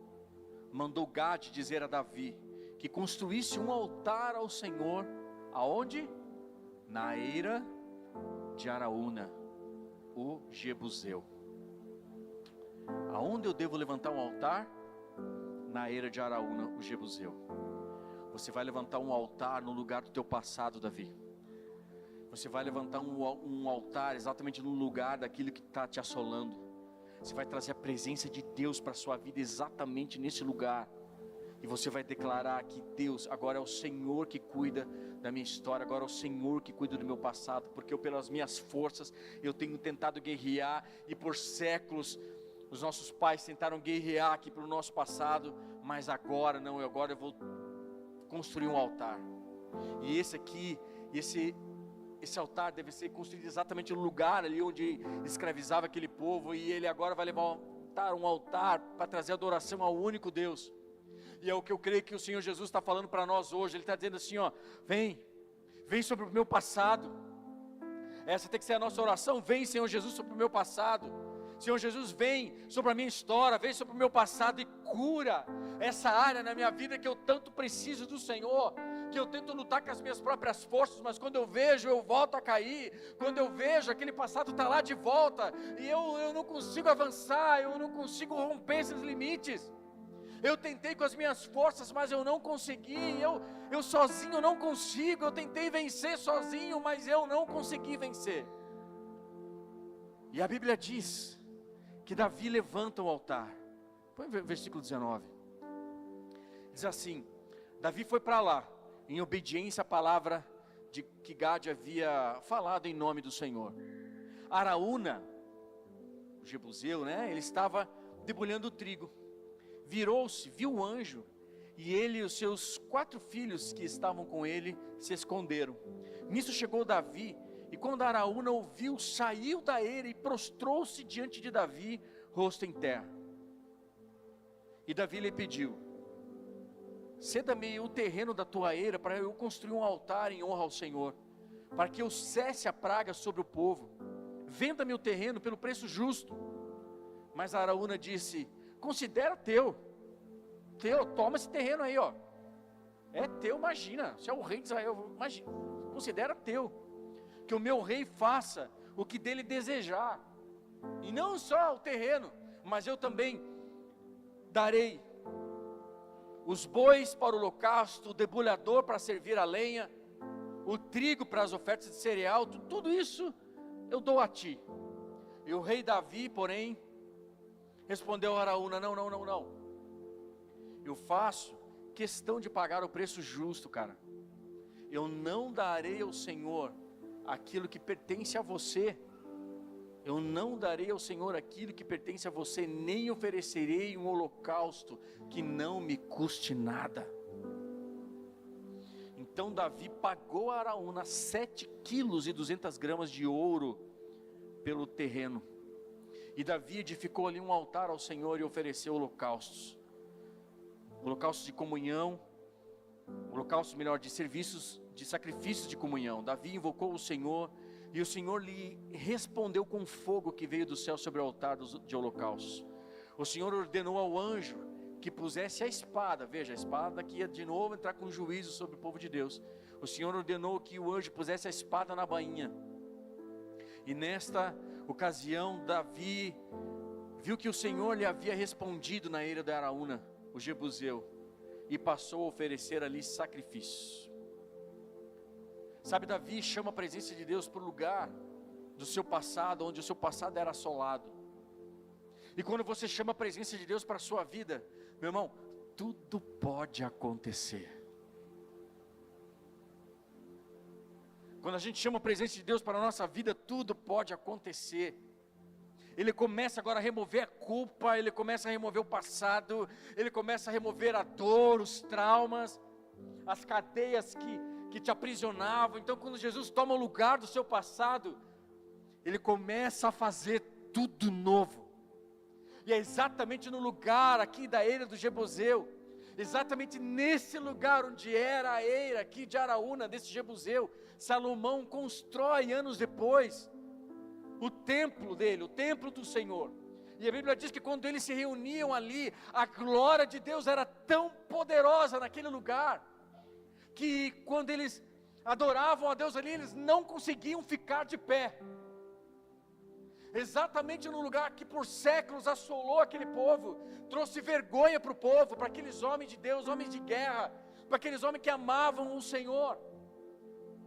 mandou Gade dizer a Davi que construísse um altar ao Senhor, aonde? Na eira de Araúna, o Jebuseu. Aonde eu devo levantar um altar? Na eira de Araúna, o Jebuseu. Você vai levantar um altar no lugar do teu passado, Davi. Você vai levantar um altar exatamente no lugar daquilo que está te assolando. Você vai trazer a presença de Deus para a sua vida exatamente nesse lugar. E você vai declarar que Deus, agora é o Senhor que cuida da minha história, agora é o Senhor que cuida do meu passado, porque eu, pelas minhas forças, eu tenho tentado guerrear, e por séculos os nossos pais tentaram guerrear aqui pelo nosso passado, mas agora não, agora eu vou construir um altar. E esse aqui, esse altar deve ser construído exatamente no lugar ali onde escravizava aquele povo, e ele agora vai levantar um altar para trazer adoração ao único Deus. E é o que eu creio que o Senhor Jesus está falando para nós hoje. Ele está dizendo assim, ó, vem sobre o meu passado. Essa tem que ser a nossa oração. Vem, Senhor Jesus, sobre o meu passado. Senhor Jesus, vem sobre a minha história, vem sobre o meu passado e cura essa área na minha vida que eu tanto preciso do Senhor, que eu tento lutar com as minhas próprias forças, mas quando eu vejo, eu volto a cair. Quando eu vejo, aquele passado está lá de volta, e eu não consigo avançar, eu não consigo romper esses limites. Eu tentei com as minhas forças, mas eu não consegui. Eu sozinho não consigo. Eu tentei vencer sozinho, mas eu não consegui vencer. E a Bíblia diz que Davi levanta o altar. Põe o versículo 19. Diz assim: Davi foi para lá, em obediência à palavra de que Gade havia falado em nome do Senhor. Araúna, o Jebuseu, ele estava debulhando o trigo. Virou-se, viu o anjo, e ele e os seus 4 filhos que estavam com ele se esconderam. Nisso chegou Davi, e quando Araúna ouviu, saiu da eira e prostrou-se diante de Davi, rosto em terra. E Davi lhe pediu: ceda-me o terreno da tua eira, para eu construir um altar em honra ao Senhor, para que eu cesse a praga sobre o povo. Venda-me o terreno pelo preço justo. Mas Araúna disse: considera teu, toma esse terreno aí, ó. É teu, imagina, você é o rei de Israel, imagina, considera teu. Que o meu rei faça o que dele desejar. E não só o terreno, mas eu também darei os bois para o holocausto, o debulhador para servir a lenha, o trigo para as ofertas de cereal, tudo isso eu dou a ti. E o rei Davi, porém, respondeu a Araúna: não, eu faço questão de pagar o preço justo, cara. Eu não darei ao Senhor aquilo que pertence a você. Eu não darei ao Senhor aquilo que pertence a você, nem oferecerei um holocausto que não me custe nada. Então Davi pagou a Araúna 7 quilos e 200 gramas de ouro pelo terreno. E Davi edificou ali um altar ao Senhor e ofereceu holocaustos. Holocaustos de comunhão, holocaustos, melhor, de serviços, de sacrifícios de comunhão. Davi invocou o Senhor, e o Senhor lhe respondeu com fogo que veio do céu sobre o altar de holocaustos. O Senhor ordenou ao anjo que pusesse a espada, veja, a espada que ia de novo entrar com juízo sobre o povo de Deus. O Senhor ordenou que o anjo pusesse a espada na bainha. E nesta ocasião, Davi viu que o Senhor lhe havia respondido na eira de Araúna, o Jebuseu, e passou a oferecer ali sacrifícios. Sabe, Davi chama a presença de Deus para o lugar do seu passado, onde o seu passado era assolado. E quando você chama a presença de Deus para a sua vida, meu irmão, tudo pode acontecer. Quando a gente chama a presença de Deus para a nossa vida, tudo pode acontecer. Ele começa agora a remover a culpa, ele começa a remover o passado, ele começa a remover a dor, os traumas, as cadeias que te aprisionavam. Então, quando Jesus toma o lugar do seu passado, ele começa a fazer tudo novo. E é exatamente no lugar aqui da eira do Jebuseu, exatamente nesse lugar onde era a eira aqui de Araúna, desse Jebuseu, Salomão constrói anos depois o templo dele, o templo do Senhor. E a Bíblia diz que quando eles se reuniam ali, a glória de Deus era tão poderosa naquele lugar, que quando eles adoravam a Deus ali, eles não conseguiam ficar de pé. exatamente no lugar que por séculos assolou aquele povo, trouxe vergonha para o povo, para aqueles homens de Deus, homens de guerra, para aqueles homens que amavam o Senhor.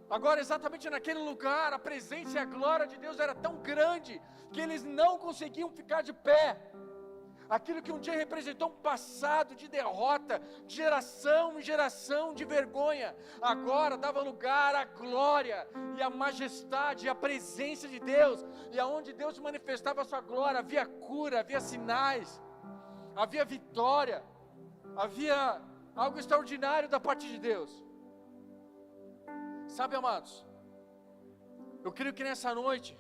Agora exatamente naquele lugar, a presença e a glória de Deus era tão grande, que eles não conseguiam ficar de pé. Aquilo que um dia representou um passado de derrota, de geração em geração de vergonha, agora dava lugar à glória, e à majestade, e à presença de Deus, e aonde Deus manifestava a sua glória, havia cura, havia sinais, havia vitória, havia algo extraordinário da parte de Deus. Sabe, amados, eu creio que nessa noite,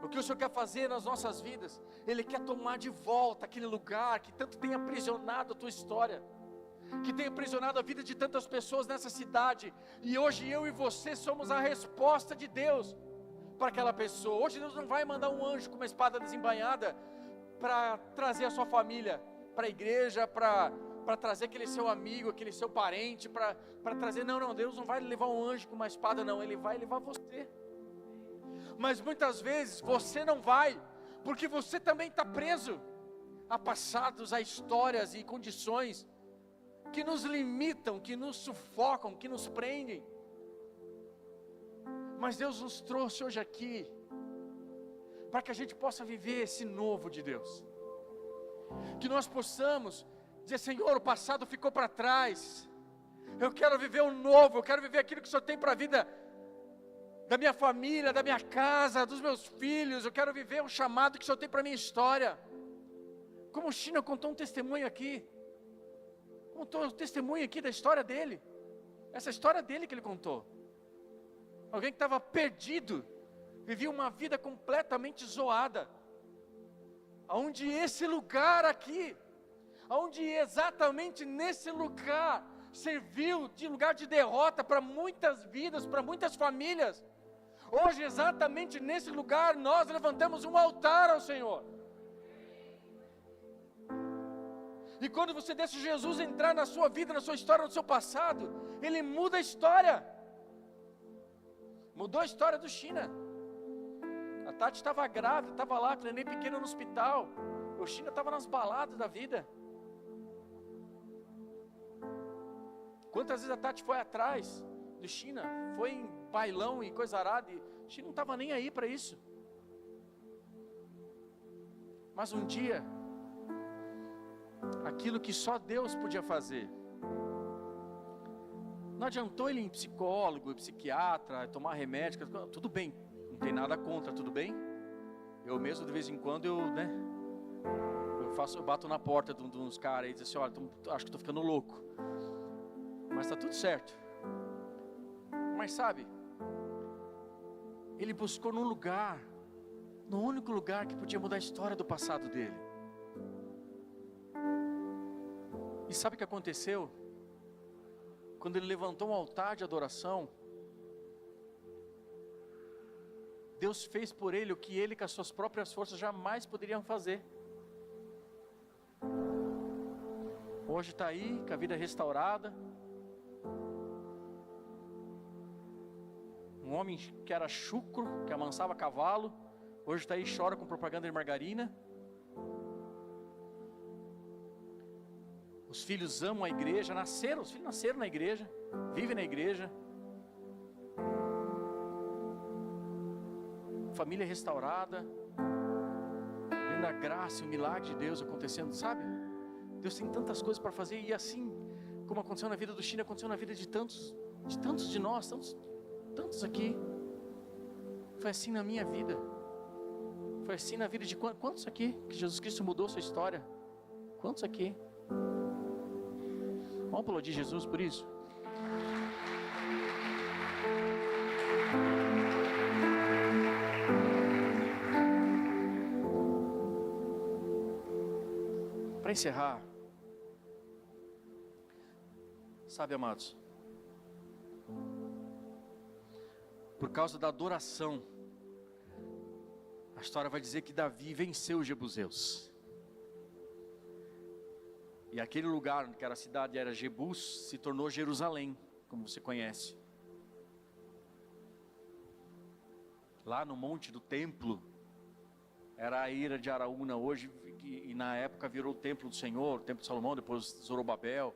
o que o Senhor quer fazer nas nossas vidas, Ele quer tomar de volta aquele lugar que tanto tem aprisionado a tua história, que tem aprisionado a vida de tantas pessoas nessa cidade, e hoje eu e você somos a resposta de Deus para aquela pessoa. Hoje Deus não vai mandar um anjo com uma espada desembainhada para trazer a sua família para a igreja, para trazer aquele seu amigo, aquele seu parente, para trazer, não, Deus não vai levar um anjo com uma espada não, Ele vai levar você. Mas muitas vezes você não vai, porque você também está preso a passados, a histórias e condições que nos limitam, que nos sufocam, que nos prendem. Mas Deus nos trouxe hoje aqui para que a gente possa viver esse novo de Deus, que nós possamos dizer: Senhor, o passado ficou para trás, eu quero viver o novo, eu quero viver aquilo que o Senhor tem para a vida da minha família, da minha casa, dos meus filhos. Eu quero viver o chamado que o Senhor tem para a minha história. Como o China contou um testemunho aqui, contou um testemunho aqui da história dele, essa história dele que ele contou. Alguém que estava perdido, vivia uma vida completamente zoada, aonde esse lugar aqui, aonde exatamente nesse lugar, serviu de lugar de derrota para muitas vidas, para muitas famílias. Hoje exatamente nesse lugar nós levantamos um altar ao Senhor. E quando você deixa Jesus entrar na sua vida, na sua história, no seu passado, Ele muda a história. Mudou a história do China. A Tati estava grávida, estava lá, neném pequeno no hospital. O China estava nas baladas da vida. Quantas vezes a Tati foi atrás do China, foi em bailão e coisa arada, e o China não estava nem aí para isso. Mas um dia, aquilo que só Deus podia fazer, não adiantou ele ir em psicólogo, psiquiatra, tomar remédio, tudo bem, não tem nada contra, tudo bem? Eu mesmo de vez em quando eu bato na porta de uns caras e diz assim: olha, acho que estou ficando louco, mas está tudo certo. Mas sabe, ele buscou num lugar, no único lugar que podia mudar a história do passado dele. E sabe o que aconteceu? Quando ele levantou um altar de adoração, Deus fez por ele o que ele com as suas próprias forças jamais poderiam fazer. Hoje está aí, com a vida restaurada. Um homem que era chucro, que amansava cavalo, hoje está aí e chora com propaganda de margarina. Os filhos amam a igreja, os filhos nasceram na igreja, vivem na igreja. Família restaurada, vendo a graça e o milagre de Deus acontecendo, sabe? Deus tem tantas coisas para fazer, e assim como aconteceu na vida do China, aconteceu na vida de tantos de nós, tantos aqui. Foi assim na minha vida, foi assim na vida de quantos aqui, que Jesus Cristo mudou sua história? Quantos aqui? Vamos aplaudir Jesus por isso? Para encerrar, sabe, amados, por causa da adoração, a história vai dizer que Davi venceu os jebuseus. E aquele lugar, que era a cidade, era Jebus, se tornou Jerusalém, como você conhece. Lá no monte do templo, Era a Ira de Araúna hoje, e na época virou o templo do Senhor, o templo de Salomão, depois Zorobabel.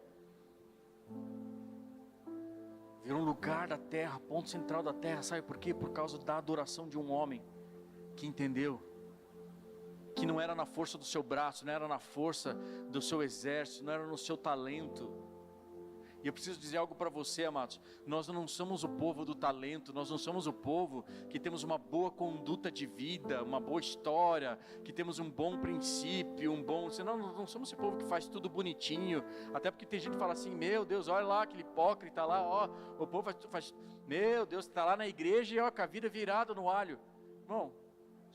Virou um lugar da terra, ponto central da terra. Sabe por quê? Por causa da adoração de um homem que entendeu que não era na força do seu braço, não era na força do seu exército, não era no seu talento. E eu preciso dizer algo para você, amados. Nós não somos o povo do talento, nós não somos o povo que temos uma boa conduta de vida, uma boa história, que temos um bom princípio, Senão nós não somos esse povo que faz tudo bonitinho. Até porque tem gente que fala assim, meu Deus, olha lá aquele hipócrita lá, ó, o povo faz meu Deus, está lá na igreja e ó, com a vida virada no alho. Não,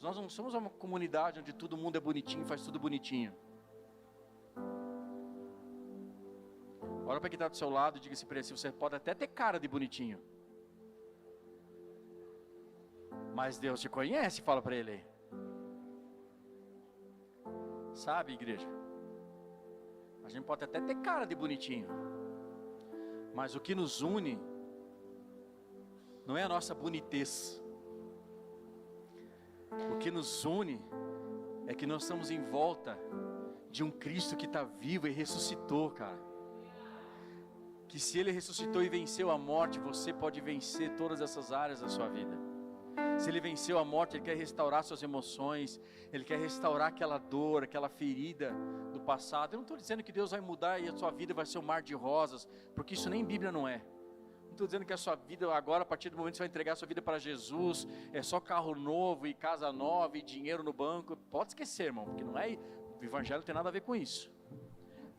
nós não somos uma comunidade onde todo mundo é bonitinho, faz tudo bonitinho. Olha para quem está do seu lado e diga assim para ele, você pode até ter cara de bonitinho, mas Deus te conhece, fala para ele aí. Sabe, igreja, a gente pode até ter cara de bonitinho, mas o que nos une não é a nossa bonitez. O que nos une é que nós estamos em volta de um Cristo que está vivo e ressuscitou, cara. Que se Ele ressuscitou e venceu a morte, você pode vencer todas essas áreas da sua vida. Se Ele venceu a morte, Ele quer restaurar suas emoções, Ele quer restaurar aquela dor, aquela ferida do passado. Eu não estou dizendo que Deus vai mudar e a sua vida vai ser um mar de rosas, porque isso nem Bíblia não é. Não estou dizendo que a sua vida agora, a partir do momento que você vai entregar a sua vida para Jesus, é só carro novo e casa nova e dinheiro no banco. Pode esquecer, irmão, porque não é, o Evangelho não tem nada a ver com isso.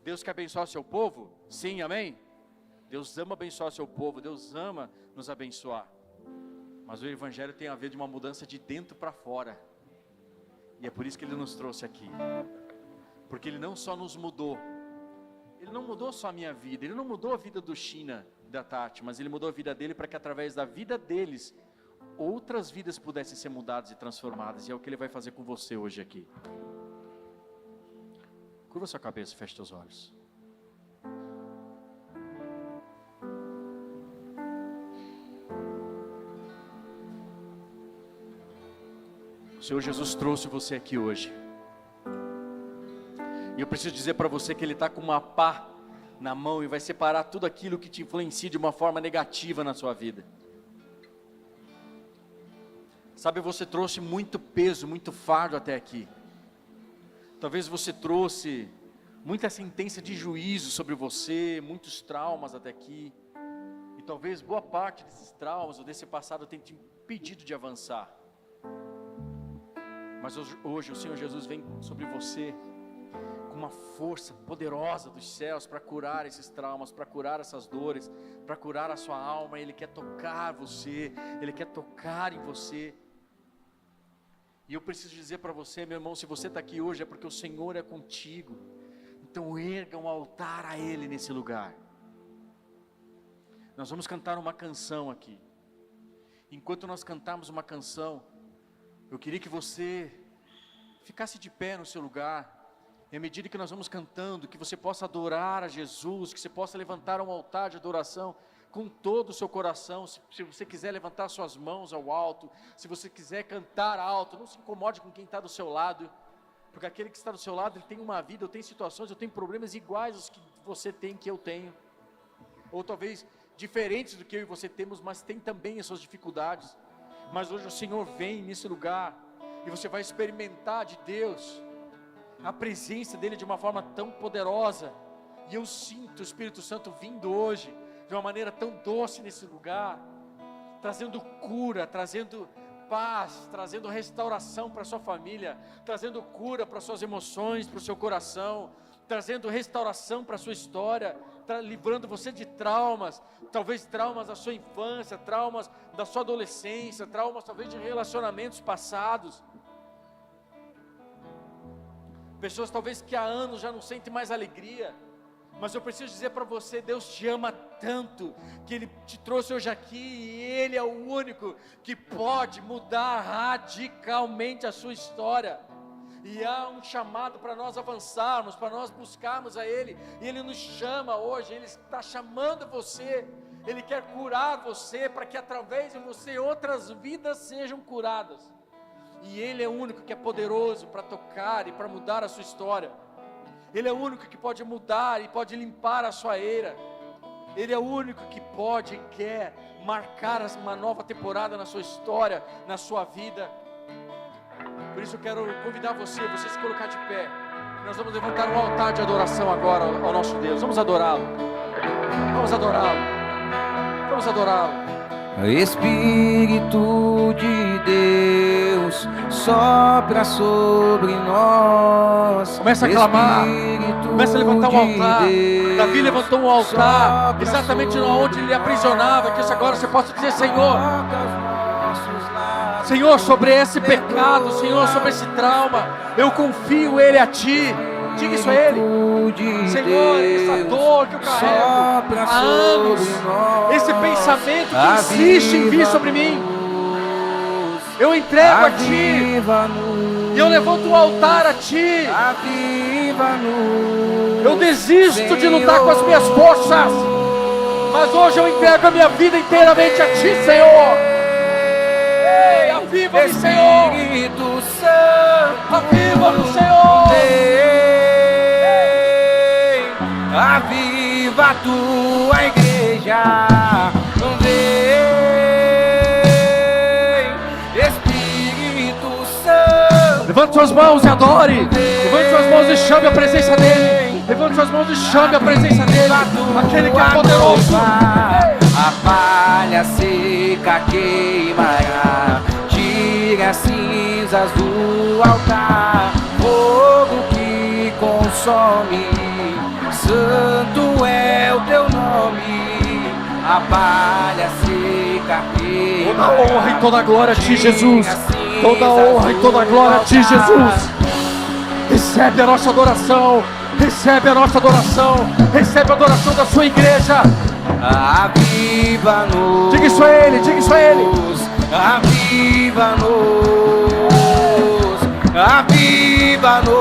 Deus quer abençoar o seu povo? Sim, amém? Deus ama abençoar o seu povo, Deus ama nos abençoar. Mas o Evangelho tem a ver de uma mudança de dentro para fora. E é por isso que Ele nos trouxe aqui. Porque Ele não só nos mudou, Ele não mudou só a minha vida, Ele não mudou a vida do China, da Tati, mas Ele mudou a vida dele para que através da vida deles, outras vidas pudessem ser mudadas e transformadas. E é o que Ele vai fazer com você hoje aqui. Curva sua cabeça, feche seus olhos. O Senhor Jesus trouxe você aqui hoje. E eu preciso dizer para você que Ele está com uma pá na mão e vai separar tudo aquilo que te influencia de uma forma negativa na sua vida. Sabe, você trouxe muito peso, muito fardo até aqui. Talvez você trouxe muita sentença de juízo sobre você, muitos traumas até aqui. E talvez boa parte desses traumas ou desse passado tenha te impedido de avançar. Mas hoje o Senhor Jesus vem sobre você com uma força poderosa dos céus para curar esses traumas, para curar essas dores, para curar a sua alma. Ele quer tocar você, Ele quer tocar em você. E eu preciso dizer para você, meu irmão, se você está aqui hoje é porque o Senhor é contigo. Então erga um altar a Ele nesse lugar. Nós vamos cantar uma canção aqui. Enquanto nós cantarmos uma canção, eu queria que você ficasse de pé no seu lugar. E à medida que nós vamos cantando, que você possa adorar a Jesus, que você possa levantar um altar de adoração com todo o seu coração. Se você quiser levantar suas mãos ao alto, se você quiser cantar alto, não se incomode com quem está do seu lado, porque aquele que está do seu lado, ele tem uma vida, eu tenho situações, eu tenho problemas iguais aos que você tem, que eu tenho, ou talvez diferentes do que eu e você temos, mas tem também as suas dificuldades. Mas hoje o Senhor vem nesse lugar e você vai experimentar de Deus, a presença dEle de uma forma tão poderosa. E eu sinto o Espírito Santo vindo hoje de uma maneira tão doce nesse lugar, trazendo cura, trazendo paz, trazendo restauração para a sua família, trazendo cura para as suas emoções, para o seu coração, trazendo restauração para a sua história, livrando você de traumas, talvez traumas da sua infância, traumas da sua adolescência, traumas talvez de relacionamentos passados. Pessoas talvez que há anos já não sentem mais alegria, mas eu preciso dizer para você, Deus te ama tanto, que Ele te trouxe hoje aqui, e Ele é o único que pode mudar radicalmente a sua história. E há um chamado para nós avançarmos, para nós buscarmos a Ele, e Ele nos chama hoje, Ele está chamando você, Ele quer curar você, para que através de você outras vidas sejam curadas. E Ele é o único que é poderoso para tocar e para mudar a sua história. Ele é o único que pode mudar e pode limpar a sua era. Ele é o único que pode e quer marcar uma nova temporada na sua história, na sua vida. Por isso eu quero convidar você se colocar de pé. Nós vamos levantar um altar de adoração agora ao nosso Deus. Vamos adorá-lo. Vamos adorá-lo. Vamos adorá-lo. Espírito de Deus, sopra sobre nós. Começa a clamar, começa a levantar um altar. Davi levantou um altar, exatamente onde ele aprisionava. Que agora você possa dizer: Senhor, Senhor, sobre esse pecado, Senhor, sobre esse trauma, eu confio ele a Ti. Diga isso a Ele. Senhor, essa dor que eu carrego há anos, esse pensamento que insiste em vir sobre mim, eu entrego a Ti, e eu levanto um altar a Ti. Eu desisto de lutar com as minhas forças, mas hoje eu entrego a minha vida inteiramente a Ti, Senhor. Ei, aviva-me, Senhor. Aviva-me, Senhor. Aviva a tua igreja, vem, Espírito Santo. Levante suas mãos e adore. Levante suas mãos e chame a presença dEle. Levante suas mãos e chame a presença dEle, aquele que é poderoso. A palha seca queimará, tira as cinzas do altar, fogo que consome. Santo é o teu nome, a palha seca queima. Toda honra e toda glória a Ti, Jesus. Toda honra e toda glória a Ti, Jesus. Recebe a nossa adoração, recebe a nossa adoração, recebe a adoração da sua igreja. Aviva-nos. Diga isso a Ele, diga isso a Ele. Aviva-nos, aviva-nos,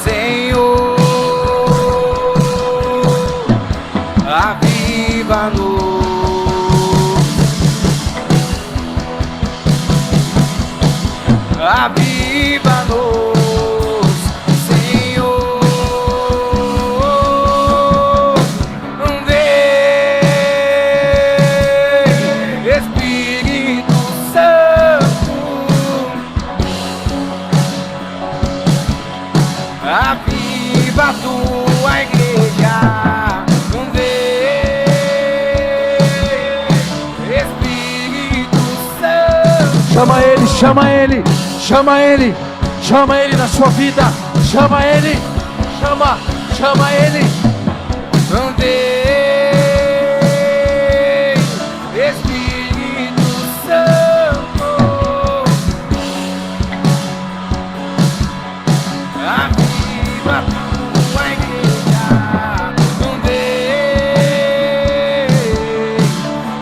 Senhor. Aviva-nos, aviva-nos, Senhor. Vem, Espírito Santo. Aviva a tua igreja. Chama Ele, chama Ele, chama Ele, chama Ele na sua vida, chama Ele, chama Ele. Vem, Espírito Santo, aviva a tua igreja. Vem,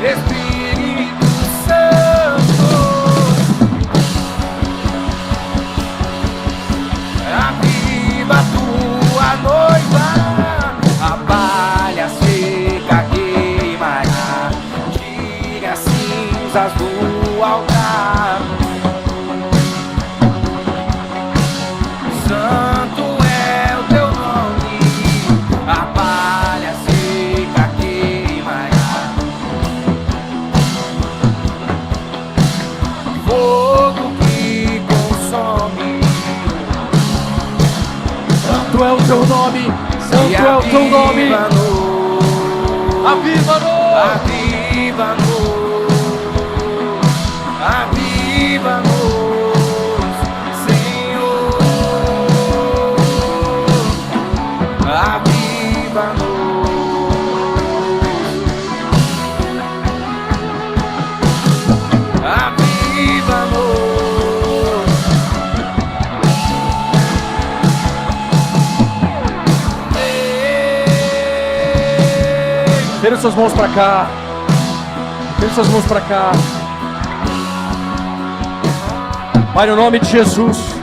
Espírito Santo. Aviva a tua noiva, a palha seca queimará, tira as cinzas do altar. Santo é o teu nome, a palha seca queimará, fogo que consome. Santo é o teu nome, santo é o teu nome. Aviva-nos, aviva-nos, aviva-nos, Senhor. Aviva-nos, aviva-nos. Tira suas mãos para cá. Tira suas mãos para cá. Pai, no nome de Jesus,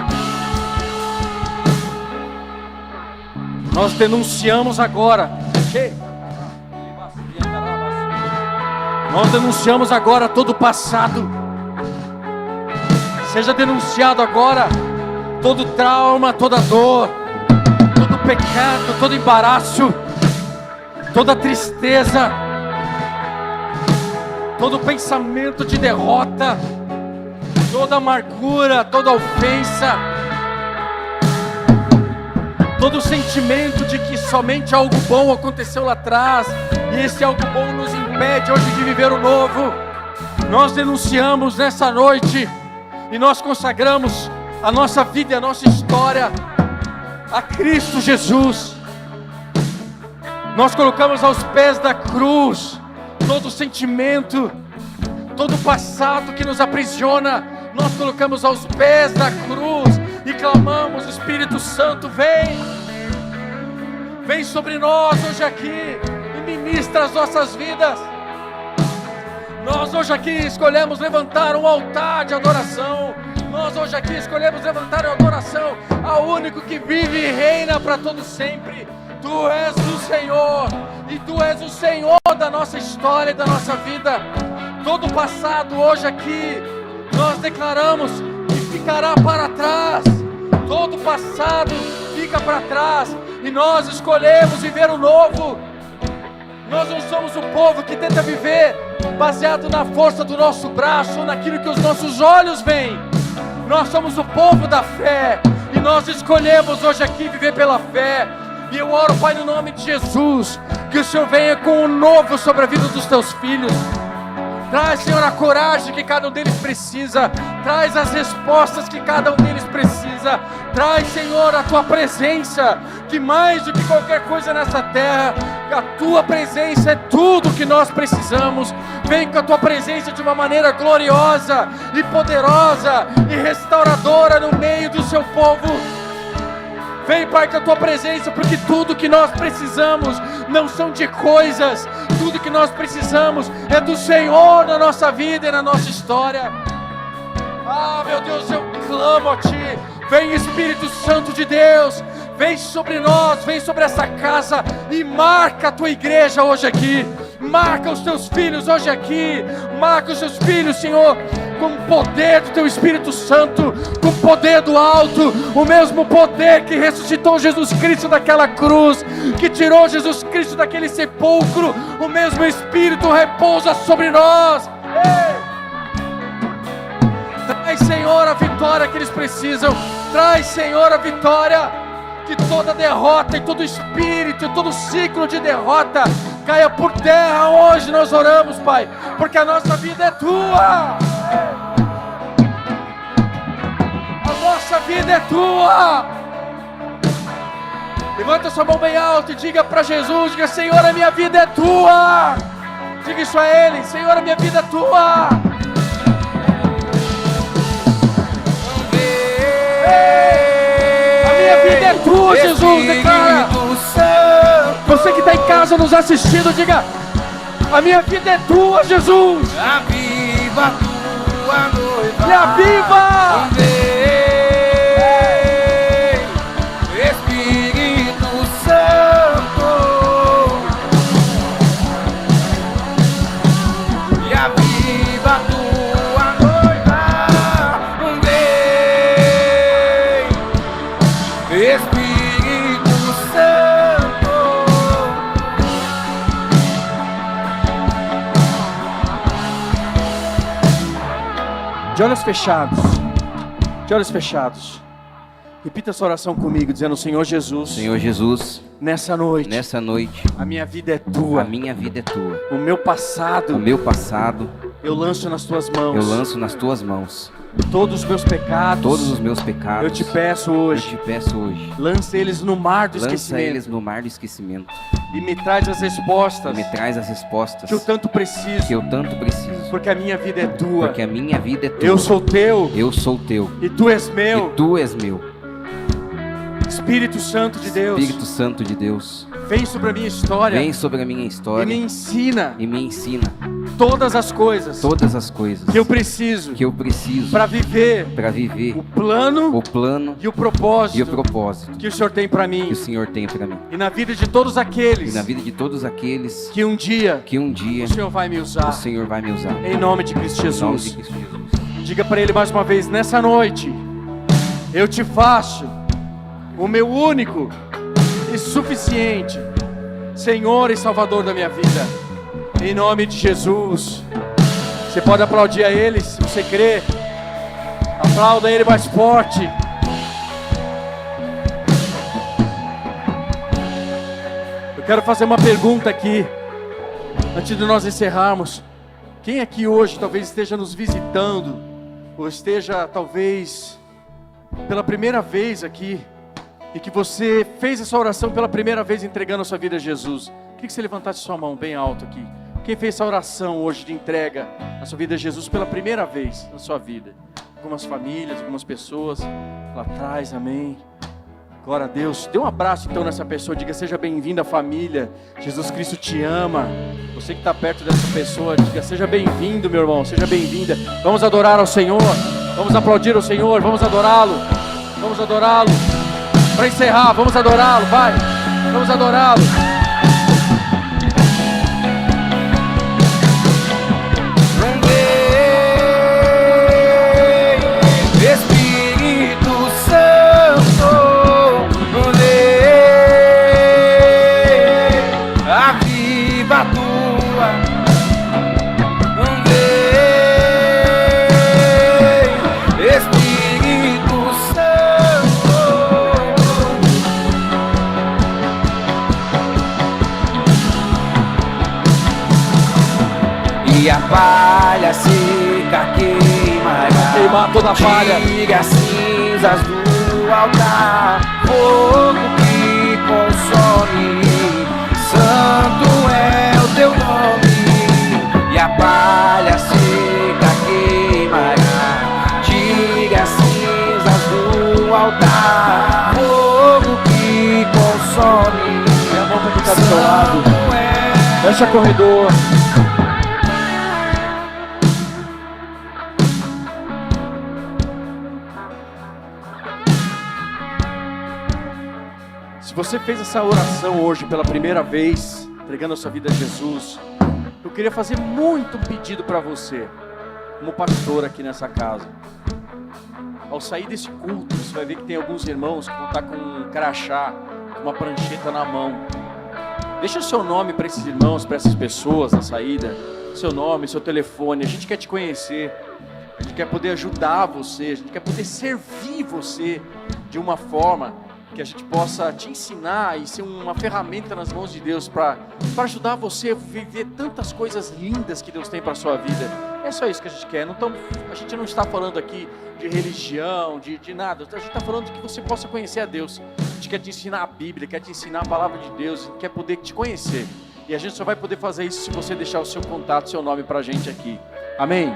nós denunciamos agora. Nós denunciamos agora todo o passado. Seja denunciado agora todo trauma, toda dor, todo pecado, todo embaraço, toda tristeza, todo pensamento de derrota, toda amargura, toda ofensa, todo sentimento de que somente algo bom aconteceu lá atrás e esse algo bom nos impede hoje de viver o novo. Nós denunciamos nessa noite e nós consagramos a nossa vida e a nossa história a Cristo Jesus. Nós colocamos aos pés da cruz todo sentimento, todo passado que nos aprisiona. Nós colocamos aos pés da cruz e clamamos: Espírito Santo, vem sobre nós hoje aqui e ministra as nossas vidas. Nós hoje aqui escolhemos levantar um altar de adoração. Nós hoje aqui escolhemos levantar uma adoração ao único que vive e reina para todo sempre. Tu és o Senhor e Tu és o Senhor da nossa história e da nossa vida. Todo o passado hoje aqui nós declaramos que ficará para trás. Todo o passado fica para trás e nós escolhemos viver o novo. Nós não somos o povo que tenta viver baseado na força do nosso braço ou naquilo que os nossos olhos veem. Nós somos o povo da fé e nós escolhemos hoje aqui viver pela fé. E eu oro, Pai, no nome de Jesus, que o Senhor venha com o novo sobre a vida dos Teus filhos. Traz, Senhor, a coragem que cada um deles precisa. Traz as respostas que cada um deles precisa. Traz, Senhor, a Tua presença, que mais do que qualquer coisa nessa terra, a Tua presença é tudo que nós precisamos. Vem com a Tua presença de uma maneira gloriosa e poderosa e restauradora no meio do Seu povo. Vem, Pai, com a Tua presença, porque tudo que nós precisamos não são de coisas. Tudo que nós precisamos é do Senhor na nossa vida e na nossa história. Ah, meu Deus, eu clamo a Ti. Vem, Espírito Santo de Deus. Vem sobre nós, vem sobre essa casa e marca a Tua igreja hoje aqui. Marca os Teus filhos hoje aqui. Marca os Teus filhos, Senhor, com o poder do Teu Espírito Santo, com o poder do alto, o mesmo poder que ressuscitou Jesus Cristo daquela cruz, que tirou Jesus Cristo daquele sepulcro. O mesmo Espírito repousa sobre nós. Ei! Traz, Senhor, a vitória que eles precisam. Traz, Senhor, a vitória. Que toda derrota e todo espírito, todo ciclo de derrota caia por terra hoje. Nós oramos, Pai, porque a nossa vida é Tua. A nossa vida é Tua. Levanta sua mão bem alto e diga para Jesus, diga: Senhor, a minha vida é Tua. Diga isso a Ele: Senhor, a minha vida é Tua. É Tua, Jesus, declara. Você que está em casa nos assistindo, diga: a minha vida é Tua, Jesus. Aviva Tua noiva. Me aviva. Vem, Espírito Santo. Me aviva Tua noiva. Vem, Espírito Santo. De olhos fechados, de olhos fechados, repita essa oração comigo, dizendo: Senhor Jesus, Senhor Jesus, nessa noite, a minha vida é Tua. a minha vida é Tua. O meu passado, O meu passado eu lanço nas Tuas mãos. eu lanço nas Tuas mãos. Todos os meus pecados, Todos os meus pecados eu te peço eu hoje. te peço hoje. Lança eles no mar do Lança esquecimento eles no mar do esquecimento. e me traz as respostas Me traz as respostas que eu tanto preciso, que eu tanto preciso. porque a minha vida é Tua. Porque a minha vida é Tua. Eu sou Teu Eu sou Teu. e Tu és E meu. Tu és meu. Espírito Santo de Deus, Espírito Santo de Deus, vem sobre a minha história vem sobre a minha e me história ensina e me ensina todas as coisas todas as coisas que eu preciso que eu preciso para viver para viver o plano o plano e o propósito e o propósito que o Senhor tem para que mim o Senhor tem para mim. e na vida de todos E aqueles na vida de todos aqueles que um dia que um dia o Senhor vai me o usar, Senhor vai me usar. em nome de Cristo Em nome de Jesus. Cristo Jesus. Diga para Ele mais uma vez: nessa noite, eu te faço o meu único e suficiente Senhor e Salvador da minha vida, em nome de Jesus. Você pode aplaudir a Ele se você crê. Aplauda Ele mais forte. Eu quero fazer uma pergunta aqui, antes de nós encerrarmos. Quem aqui hoje talvez esteja nos visitando, ou esteja talvez pela primeira vez aqui, e que você fez essa oração pela primeira vez entregando a sua vida a Jesus? Queria que você levantasse sua mão bem alto aqui. Quem fez essa oração hoje de entrega a sua vida a Jesus pela primeira vez na sua vida? Algumas famílias, algumas pessoas lá atrás, amém. Glória a Deus. Dê um abraço então nessa pessoa, diga: seja bem-vinda, família, Jesus Cristo te ama. Você que está perto dessa pessoa, diga: seja bem-vindo, meu irmão, seja bem-vinda. Vamos adorar ao Senhor, vamos aplaudir ao Senhor, vamos adorá-lo, vamos adorá-lo. Para encerrar, vamos adorá-lo, vai, vamos adorá-lo. E a palha seca queimará, queimar toda a palha. Tire as cinzas do altar, fogo que consome, santo é o teu nome. E a palha seca queimará, tire as cinzas do altar, fogo que consome. Minha mão para ficar do seu lado. Fecha corredor. Se você fez essa oração hoje pela primeira vez, entregando a sua vida a Jesus, eu queria fazer muito um pedido para você, como pastor aqui nessa casa. Ao sair desse culto, você vai ver que tem alguns irmãos que vão estar com um crachá, uma prancheta na mão. Deixa o seu nome para esses irmãos, para essas pessoas na saída, seu nome, seu telefone. A gente quer te conhecer, a gente quer poder ajudar você, a gente quer poder servir você de uma forma que a gente possa te ensinar e ser uma ferramenta nas mãos de Deus para ajudar você a viver tantas coisas lindas que Deus tem para a sua vida. É só isso que a gente quer. A gente não está falando aqui de religião, de nada. A gente está falando de que você possa conhecer a Deus. A gente quer te ensinar a Bíblia, quer te ensinar a palavra de Deus, a gente quer poder te conhecer. E a gente só vai poder fazer isso se você deixar o seu contato, seu nome para a gente aqui. Amém?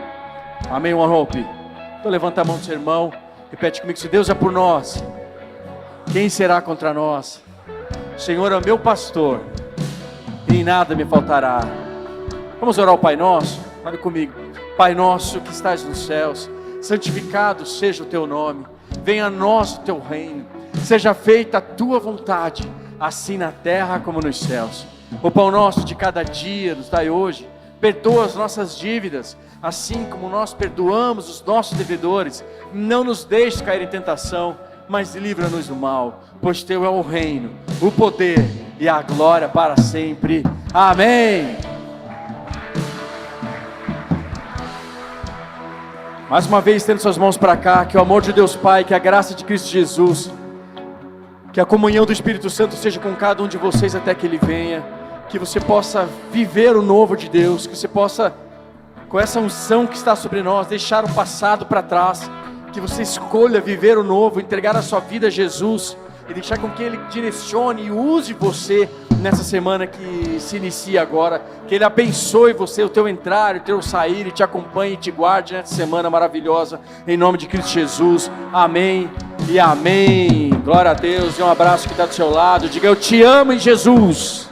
Amém, One Hope? Então levanta a mão do seu irmão, repete comigo: se Deus é por nós, quem será contra nós? O Senhor é o meu pastor, e em nada me faltará. Vamos orar ao Pai Nosso? Olha comigo. Pai nosso que estás nos céus, santificado seja o teu nome. Venha a nós o teu reino. Seja feita a tua vontade, assim na terra como nos céus. O pão nosso de cada dia nos dai hoje. Perdoa as nossas dívidas, assim como nós perdoamos os nossos devedores. Não nos deixes cair em tentação, mas livra-nos do mal, pois teu é o reino, o poder e a glória para sempre. Amém. Mais uma vez, estendo suas mãos para cá, que o amor de Deus Pai, que a graça de Cristo Jesus, que a comunhão do Espírito Santo seja com cada um de vocês até que Ele venha, que você possa viver o novo de Deus, que você possa, com essa unção que está sobre nós, deixar o passado para trás, que você escolha viver o novo, entregar a sua vida a Jesus e deixar com que Ele direcione e use você nessa semana que se inicia agora, que Ele abençoe você, o teu entrar, o teu sair, e te acompanhe e te guarde nessa semana maravilhosa, em nome de Cristo Jesus, amém e amém. Glória a Deus. E um abraço que está do seu lado, diga: eu te amo em Jesus.